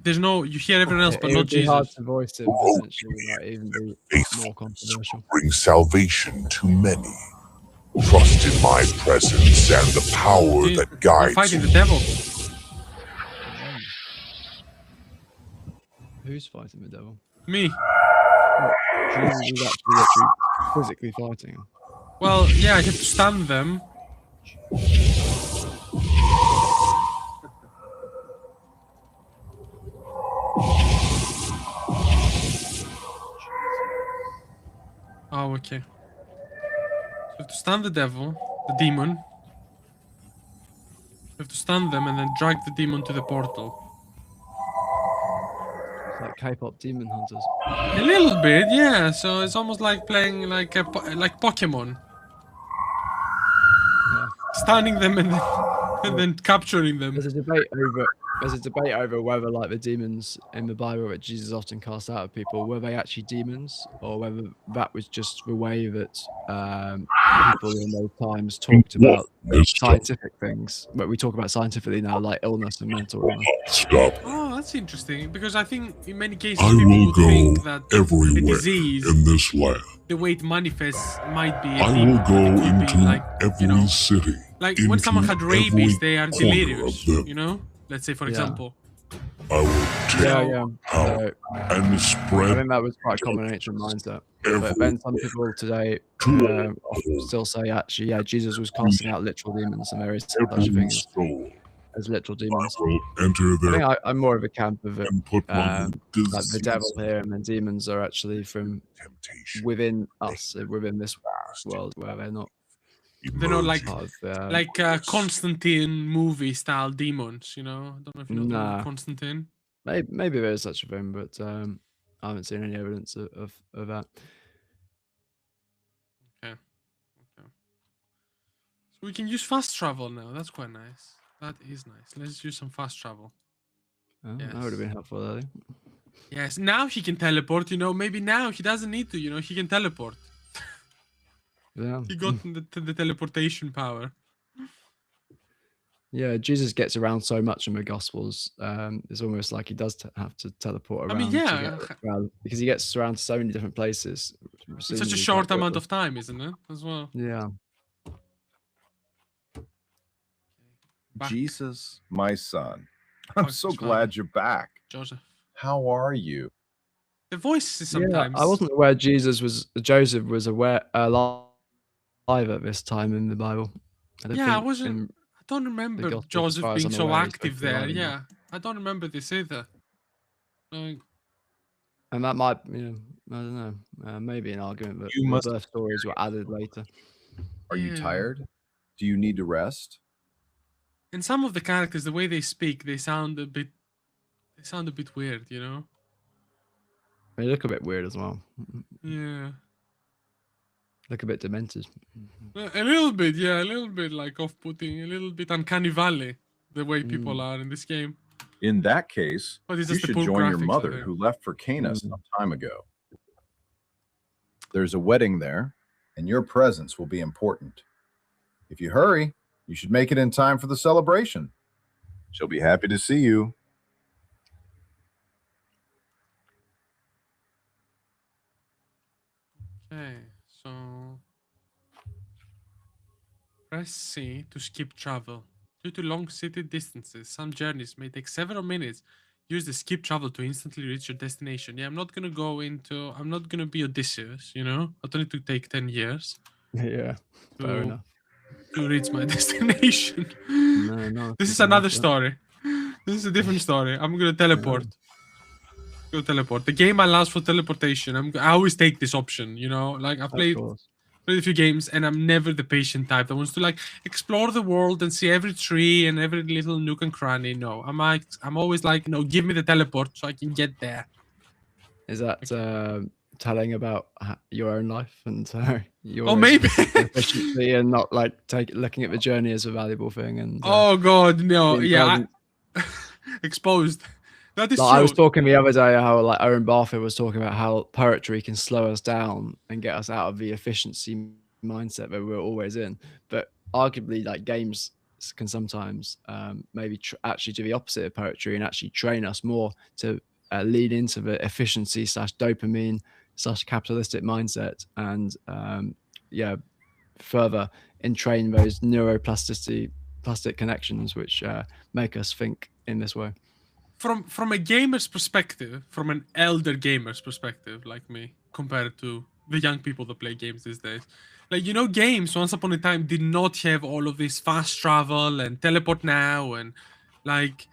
There's no, you hear everyone else, but It not would be hard Jesus. to voice it, potentially, it might even be more controversial. Bring salvation to many. Trust in my presence and the power Dude, that we're guides fighting you. the devil. Who's fighting the devil? Me. Jesus is actually physically fighting him. Well, yeah, I have to stun them. Okay. So you have to stun the devil, the demon. You have to stun them and then drag the demon to the portal. It's like K-pop Demon Hunters. A little bit, yeah. So it's almost like playing like like Pokemon. Yeah. Stunning them and then capturing them. There's a debate over whether like the demons in the Bible that Jesus often cast out of people, were they actually demons, or whether that was just the way that people in those times talked about scientific things. But we talk about scientifically now, like illness and mental illness. Stop. Oh, that's interesting, because I think in many cases I people will would go think that the everywhere disease, in this land. the way it manifests, might be a I demon, will but go it could be into like, every city. like when someone had into rabies, every they are corner delirious, of them. you know? Let's say, for Yeah. example. I will take Yeah. out and I spread think that was quite a common ancient mindset. But everywhere. then some people today often still say, actually, yeah, Jesus was casting out literal demons, and there is such a thing every as, soul. literal demons. I will enter I there think I'm more of a camp of it. and put my Like the devil here and then demons are actually from within us, within this world, where they're not. They're not like part of, like Constantine movie style demons, you know? I don't know if you know the movie Nah. Constantine. Maybe there is such a thing, but I haven't seen any evidence of that. Okay. So we can use fast travel now. That's quite nice. That is nice. Let's use some fast travel. Oh, that would have been helpful earlier. Yes, now he can teleport, you know. Maybe now he doesn't need to, you know. He can teleport. Yeah. He got the teleportation power. Yeah, Jesus gets around so much in the Gospels. It's almost like he does have to teleport around. I mean, yeah. Because he gets around so many different places. In such a short amount of time, isn't it? As well. Yeah. Jesus, my son. I'm so glad you're back. Joseph. How are you? The voice is Yeah, sometimes. I wasn't aware Joseph was alive at this time in the Bible. Yeah, I don't remember Gospels, as Joseph far as being I'm so aware, he's active basically there. alive, yeah. Yeah, I don't remember this either. Like, And that might, I don't know, maybe an argument that You must- birth stories were added later. Are you Yeah. tired? Do you need to rest? and some of the characters, the way they speak, they sound a bit weird, you know. They look a bit weird as well. Yeah, Look a bit demented. a little bit. Yeah, a little bit like off-putting, a little bit uncanny valley, the way people are in this game. In that case, But it's you just the should poor join your graphics, I mother think. who left for Cana some time ago. There's a wedding there, and your presence will be important. If you hurry, you should make it in time for the celebration. She'll be happy to see you. Okay, so press C to skip travel. Due to long city distances, some journeys may take several minutes. Use the skip travel to instantly reach your destination. Yeah, I'm not gonna be Odysseus, you know? I don't need to take 10 years Yeah, fair enough. to reach my destination. No, This is fair enough, another yeah. story. This is a different story. I'm gonna teleport. Go teleport. The game allows for teleportation. I always take this option, you know? Like I've Of played course. a few games and I'm never the patient type that wants to like explore the world and see every tree and every little nook and cranny. No, I'm always like, no, give me the teleport so I can get there. Is that telling about your own life and your Oh, maybe. efficiency and not like looking at the journey as a valuable thing? And Oh god, no, being yeah, present? exposed. That is Like, true. I was talking the other day how like Owen Barfield was talking about how poetry can slow us down and get us out of the efficiency mindset that we're always in. But arguably, like games can sometimes maybe actually do the opposite of poetry and actually train us more to lead into the efficiency / dopamine / capitalistic mindset and further entrain those plastic connections which make us think in this way. From a gamer's perspective, from an elder gamer's perspective, like me, compared to the young people that play games these days, like, you know, games once upon a time did not have all of this fast travel and teleport now and like,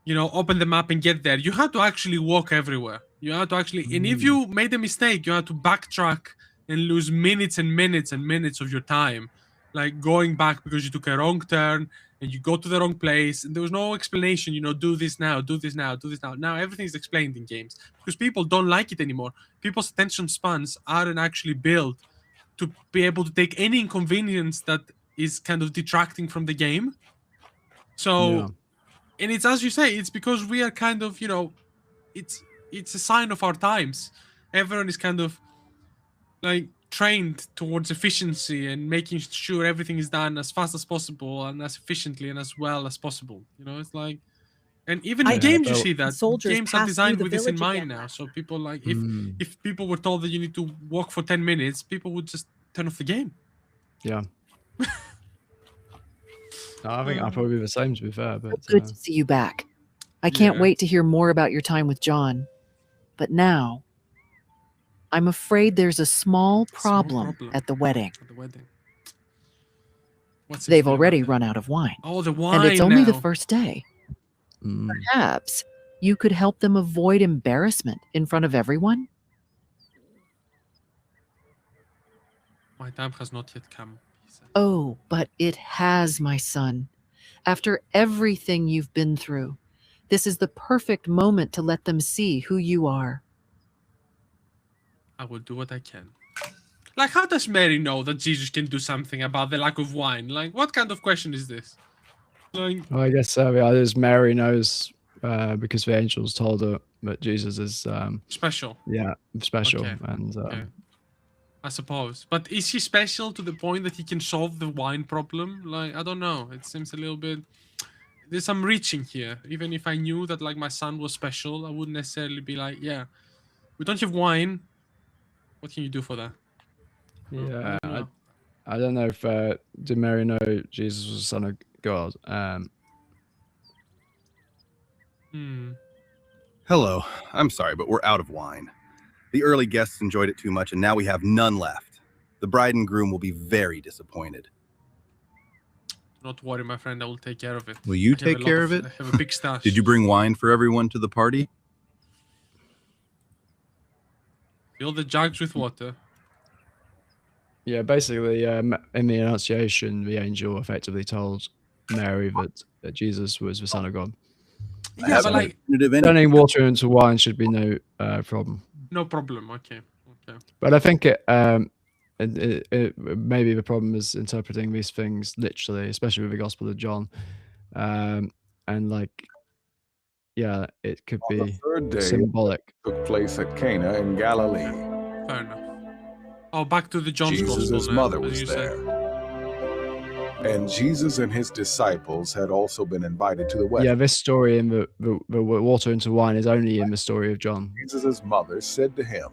you know, open the map and get there. You had to actually walk everywhere. You had to actually, and if you made a mistake, you had to backtrack and lose minutes and minutes and minutes of your time, like going back because you took a wrong turn and you go to the wrong place and there was no explanation, do this now, do this now, do this now. Now everything is explained in games because people don't like it anymore. People's attention spans aren't actually built to be able to take any inconvenience that is kind of detracting from the game. So, and it's as you say, it's because we are kind of, it's a sign of our times. Everyone is kind of like trained towards efficiency and making sure everything is done as fast as possible and as efficiently and as well as possible. It's like, and even in games you see that soldiers games are pass designed through with the this in village mind again. now. So people like, if people were told that you need to walk for 10 minutes, people would just turn off the game. Yeah. No, I think I'll probably be the same, to be fair. But Good to see you back. I can't wait to hear more about your time with John. But now, I'm afraid there's a small problem at the wedding. They've already run out of wine. Oh, the wine. And it's only the now. first day. Perhaps you could help them avoid embarrassment in front of everyone? My time has not yet come. Oh, but it has, my son. After everything you've been through, this is the perfect moment to let them see who you are. I will do what I can. Like, how does Mary know that Jesus can do something about the lack of wine? Like, what kind of question is this? Like, well, I guess as Mary knows because the angels told her that Jesus is special. Yeah, special, Okay. and Okay. I suppose. But is he special to the point that he can solve the wine problem? Like, I don't know. It seems a little bit... There's some reaching here. Even if I knew that, like, my son was special, I wouldn't necessarily be like, yeah, we don't have wine. What can you do for that? yeah, I don't know if did Mary know Jesus was the Son of God. Hello. I'm sorry, but we're out of wine. The early guests enjoyed it too much, and now we have none left. The bride and groom will be very disappointed. Not worry, my friend. I will take care of it. Will you I have take a lot care of it? I have a big stash. Did you bring wine for everyone to the party? Fill the jugs with water. Yeah, basically, in the Annunciation, the angel effectively told Mary that Jesus was the Son of God. Yeah, but like... Turning water into wine should be no problem. No problem. Okay. Okay. But I think maybe the problem is interpreting these things literally, especially with the Gospel of John, and like, yeah, it could On the be third day, symbolic. took place at Cana in Galilee. Fair enough. Oh, back to the John's Jesus' Gospel. mother as was you there. said. And Jesus and his disciples had also been invited to the wedding. Yeah, this story in the water into wine is only in the story of John. Jesus' mother said to him,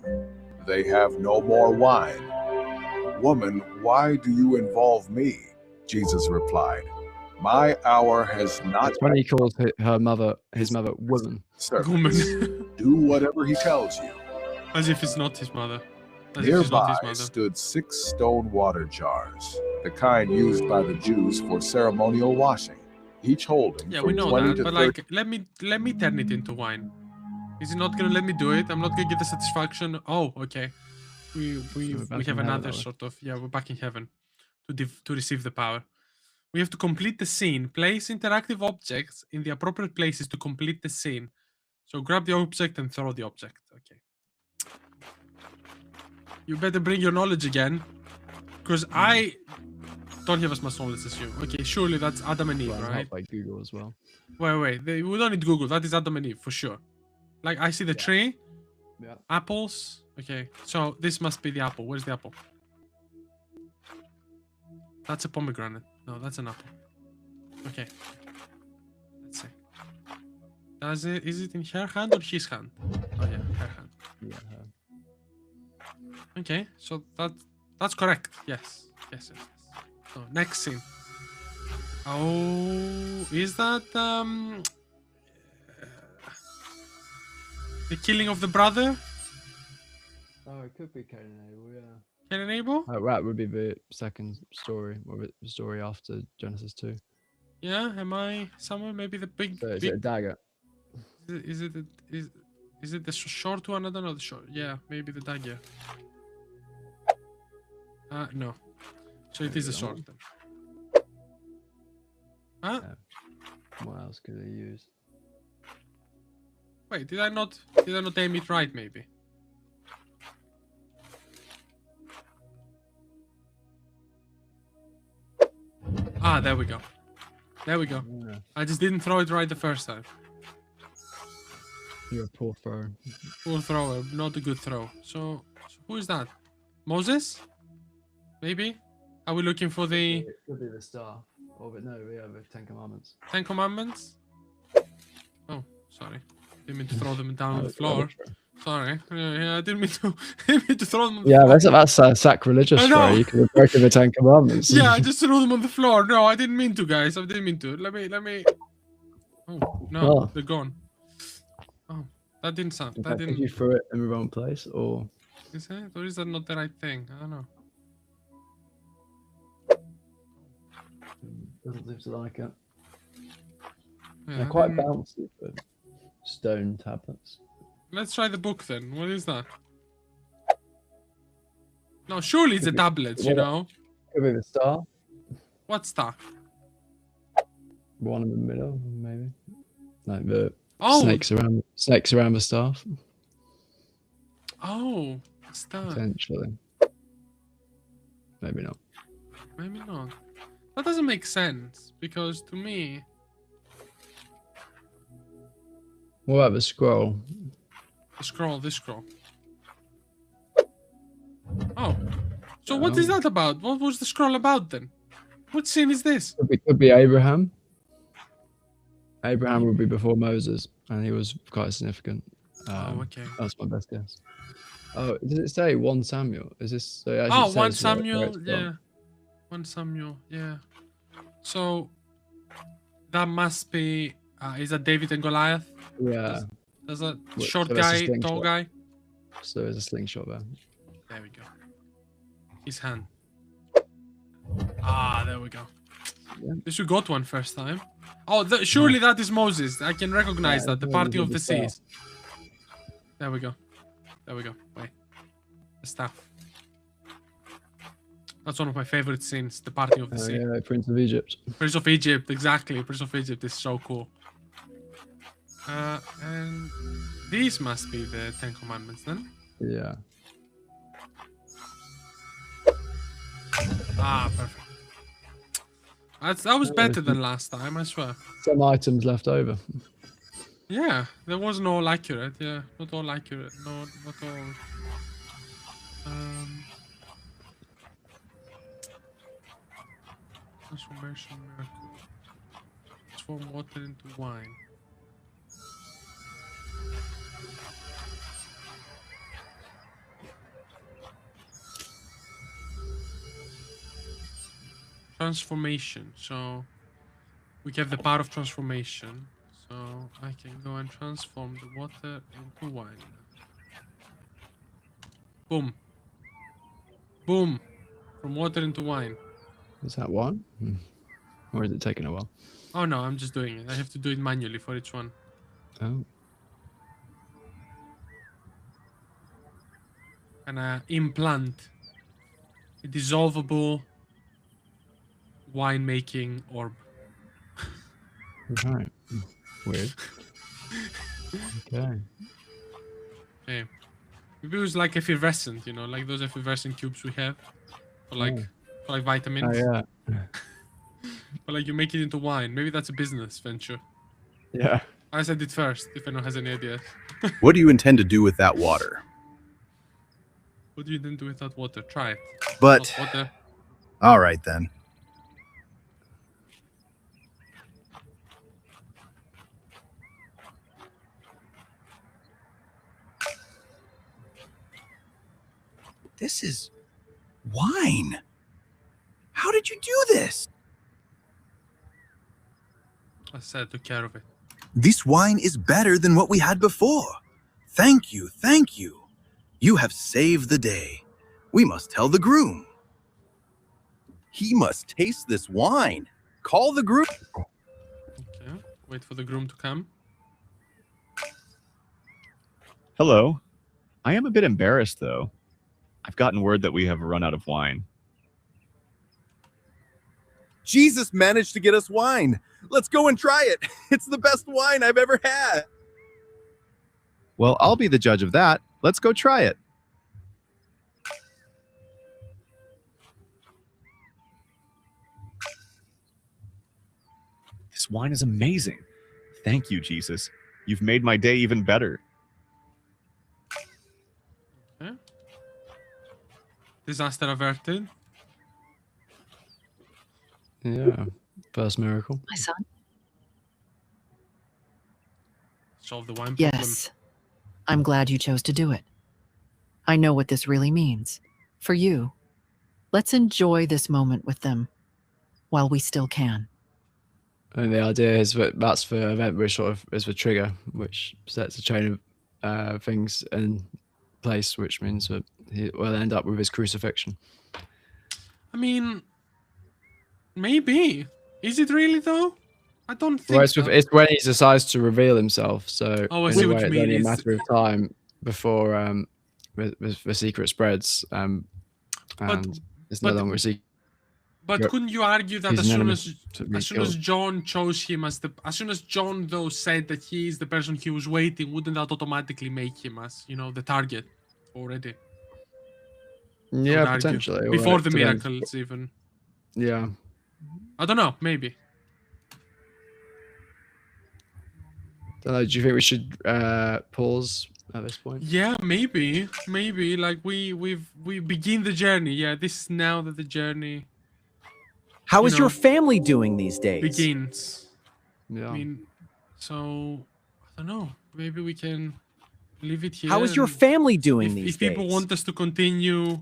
"They have no more wine." "Woman, why do you involve me?" Jesus replied, "My hour has not It's when he calls his mother woman. servants. Do whatever he tells you." As if it's not his mother. As if it's not Nearby his mother. stood 6 stone water jars, the kind used by the Jews for ceremonial washing, each holding Yeah, from we know 20 that, to but 30. like, let me turn it into wine. Is he not gonna let me do it? I'm not gonna get the satisfaction. Oh, okay. We back have in heaven, another are we? sort of, yeah, we're back in heaven to receive the power. We have to complete the scene. Place interactive objects in the appropriate places to complete the scene. So grab the object and throw the object. Okay. You better bring your knowledge again, because I don't have as much knowledge as you. Okay, surely that's Adam and Eve, Well, right? helped by Google as well. Wait. We don't need Google. That is Adam and Eve for sure. Like, I see the tree. Yeah. Apples. Okay, so this must be the apple. Where's the apple? That's a pomegranate. No, that's an apple. Okay. Let's see. Is it in her hand or his hand? Oh yeah, her hand. Yeah. Okay, so that's correct. Yes. So next scene. Oh, is that the killing of the brother? Oh, it could be Cain and Abel, yeah. Cain and Abel? That would be the second story, or the story after Genesis 2. Yeah, am I somewhere? Maybe the big. So is it a dagger? Is it the short one? I don't know the short. Yeah, maybe the dagger. No. So it is a sword then. Huh? What else could I use? Wait, did I not aim it right? Maybe. Ah, there we go. There we go. Yeah. I just didn't throw it right the first time. You're a poor thrower. Poor thrower, not a good throw. So who is that? Moses? Maybe? Are we looking for the It could be the star. Oh, but no, we have the Ten Commandments. 10 Commandments? Oh, sorry. Didn't mean to throw them down on the floor. Sorry. Yeah, I didn't mean to, throw them on the Yeah, floor. that's sacrilegious, I know. right? You could have broken the Ten Commandments. Yeah, I just threw them on the floor. No, I didn't mean to, guys. I didn't mean to. Let me. Oh no, Oh. they're gone. Oh, that didn't sound. In That fact, did didn't. you throw it in the wrong place, or Is it? Or is that not the right thing? I don't know. doesn't seem to like it? Yeah, They're I quite didn't- bouncy for stone tablets. Let's try the book then. What is that? No, surely it's a tablet. You know. Could be the star. What's that? One in the middle, maybe. Like the Oh. snakes around the staff, Oh, it's that. potentially. Maybe not. Maybe not. That doesn't make sense because to me, What about the scroll? this scroll. Oh, so what is that about? What was the scroll about then? What scene is this? Could be Abraham. Abraham would be before Moses, and he was quite significant. Okay. That's my best guess. Oh, does it say 1 Samuel? Is this? So it actually Oh, says 1 where Samuel, it's from. yeah. 1 Samuel, yeah. So that must be. Is that David and Goliath? Yeah. There's a Wait, short so that's a guy, slingshot. tall guy. So there's a slingshot there. There we go. His hand. Ah, there we go. Yeah. This we got one first time. Oh, surely that is Moses. I can recognize Yeah, that. The it's party Moses of the with the seas. There we go. There we go. Wait. The staff. That's one of my favorite scenes. The party of the sea. Yeah, Prince of Egypt. Prince of Egypt, exactly. Prince of Egypt is so cool. And these must be the 10 Commandments then. Yeah. Ah, perfect. That was better than last time, I swear. Some items left over. Yeah, that wasn't all accurate. Yeah, not all accurate. No, not all. Transformation miracle. Transform water into wine. Transformation. So we have the power of transformation. So I can go and transform the water into wine. Boom. Boom. From water into wine. Is that one? Or is it taking a while? Oh no, I'm just doing it. I have to do it manually for each one. Oh. And implant a dissolvable winemaking orb. Right. Weird. Okay. Okay. Maybe it was like effervescent, you know, like those effervescent cubes we have. For like vitamins. Oh, yeah. But like you make it into wine. Maybe that's a business venture. Yeah. I said it first, if anyone has any ideas. What do you intend to do with that water? What do you then do with that water? Try it. But Hot water. all right then. This is wine. How did you do this? I said I took care of it. This wine is better than what we had before. Thank you, thank you. You have saved the day. We must tell the groom. He must taste this wine. Call the groom. Okay. Wait for the groom to come. Hello. I am a bit embarrassed, though. I've gotten word that we have run out of wine. Jesus managed to get us wine. Let's go and try it. It's the best wine I've ever had. Well, I'll be the judge of that. Let's go try it. This wine is amazing. Thank you, Jesus. You've made my day even better. Okay. Disaster averted. Yeah. First miracle. My son? Solve the wine problem. Yes. I'm glad you chose to do it. I know what this really means. For you, let's enjoy this moment with them while we still can. And the idea is that that's the event which sort of is the trigger, which sets a chain of things in place, which means that he will end up with his crucifixion. I mean, maybe. Is it really though? I don't think Well, it's, so. it's when he decides to reveal himself. So Oh, I see what anyway, you it's mean. only a It's- matter of time before the secret spreads, and it's no but- longer a secret. But Yep. couldn't you argue that He's as an soon enemy as to be as soon as killed. John chose him as soon as John though said that he is the person he was waiting, wouldn't that automatically make him as the target already? I would Yeah, argue. potentially. Before Well, the it depends. miracles, even. Yeah. I don't know. Maybe. Don't know. Do you think we should pause at this point? Yeah, maybe. Like we begin the journey. Yeah, this is now that the journey How you is know, your family doing these days? begins. Yeah. I mean, so I don't know. Maybe we can leave it here. How is your and family doing if, these if people days? want us to continue,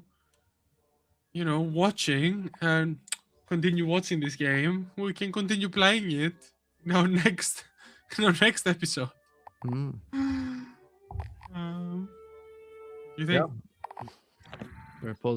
watching and continue watching this game, we can continue playing it in our next episode. Mm. You think? We're pausing.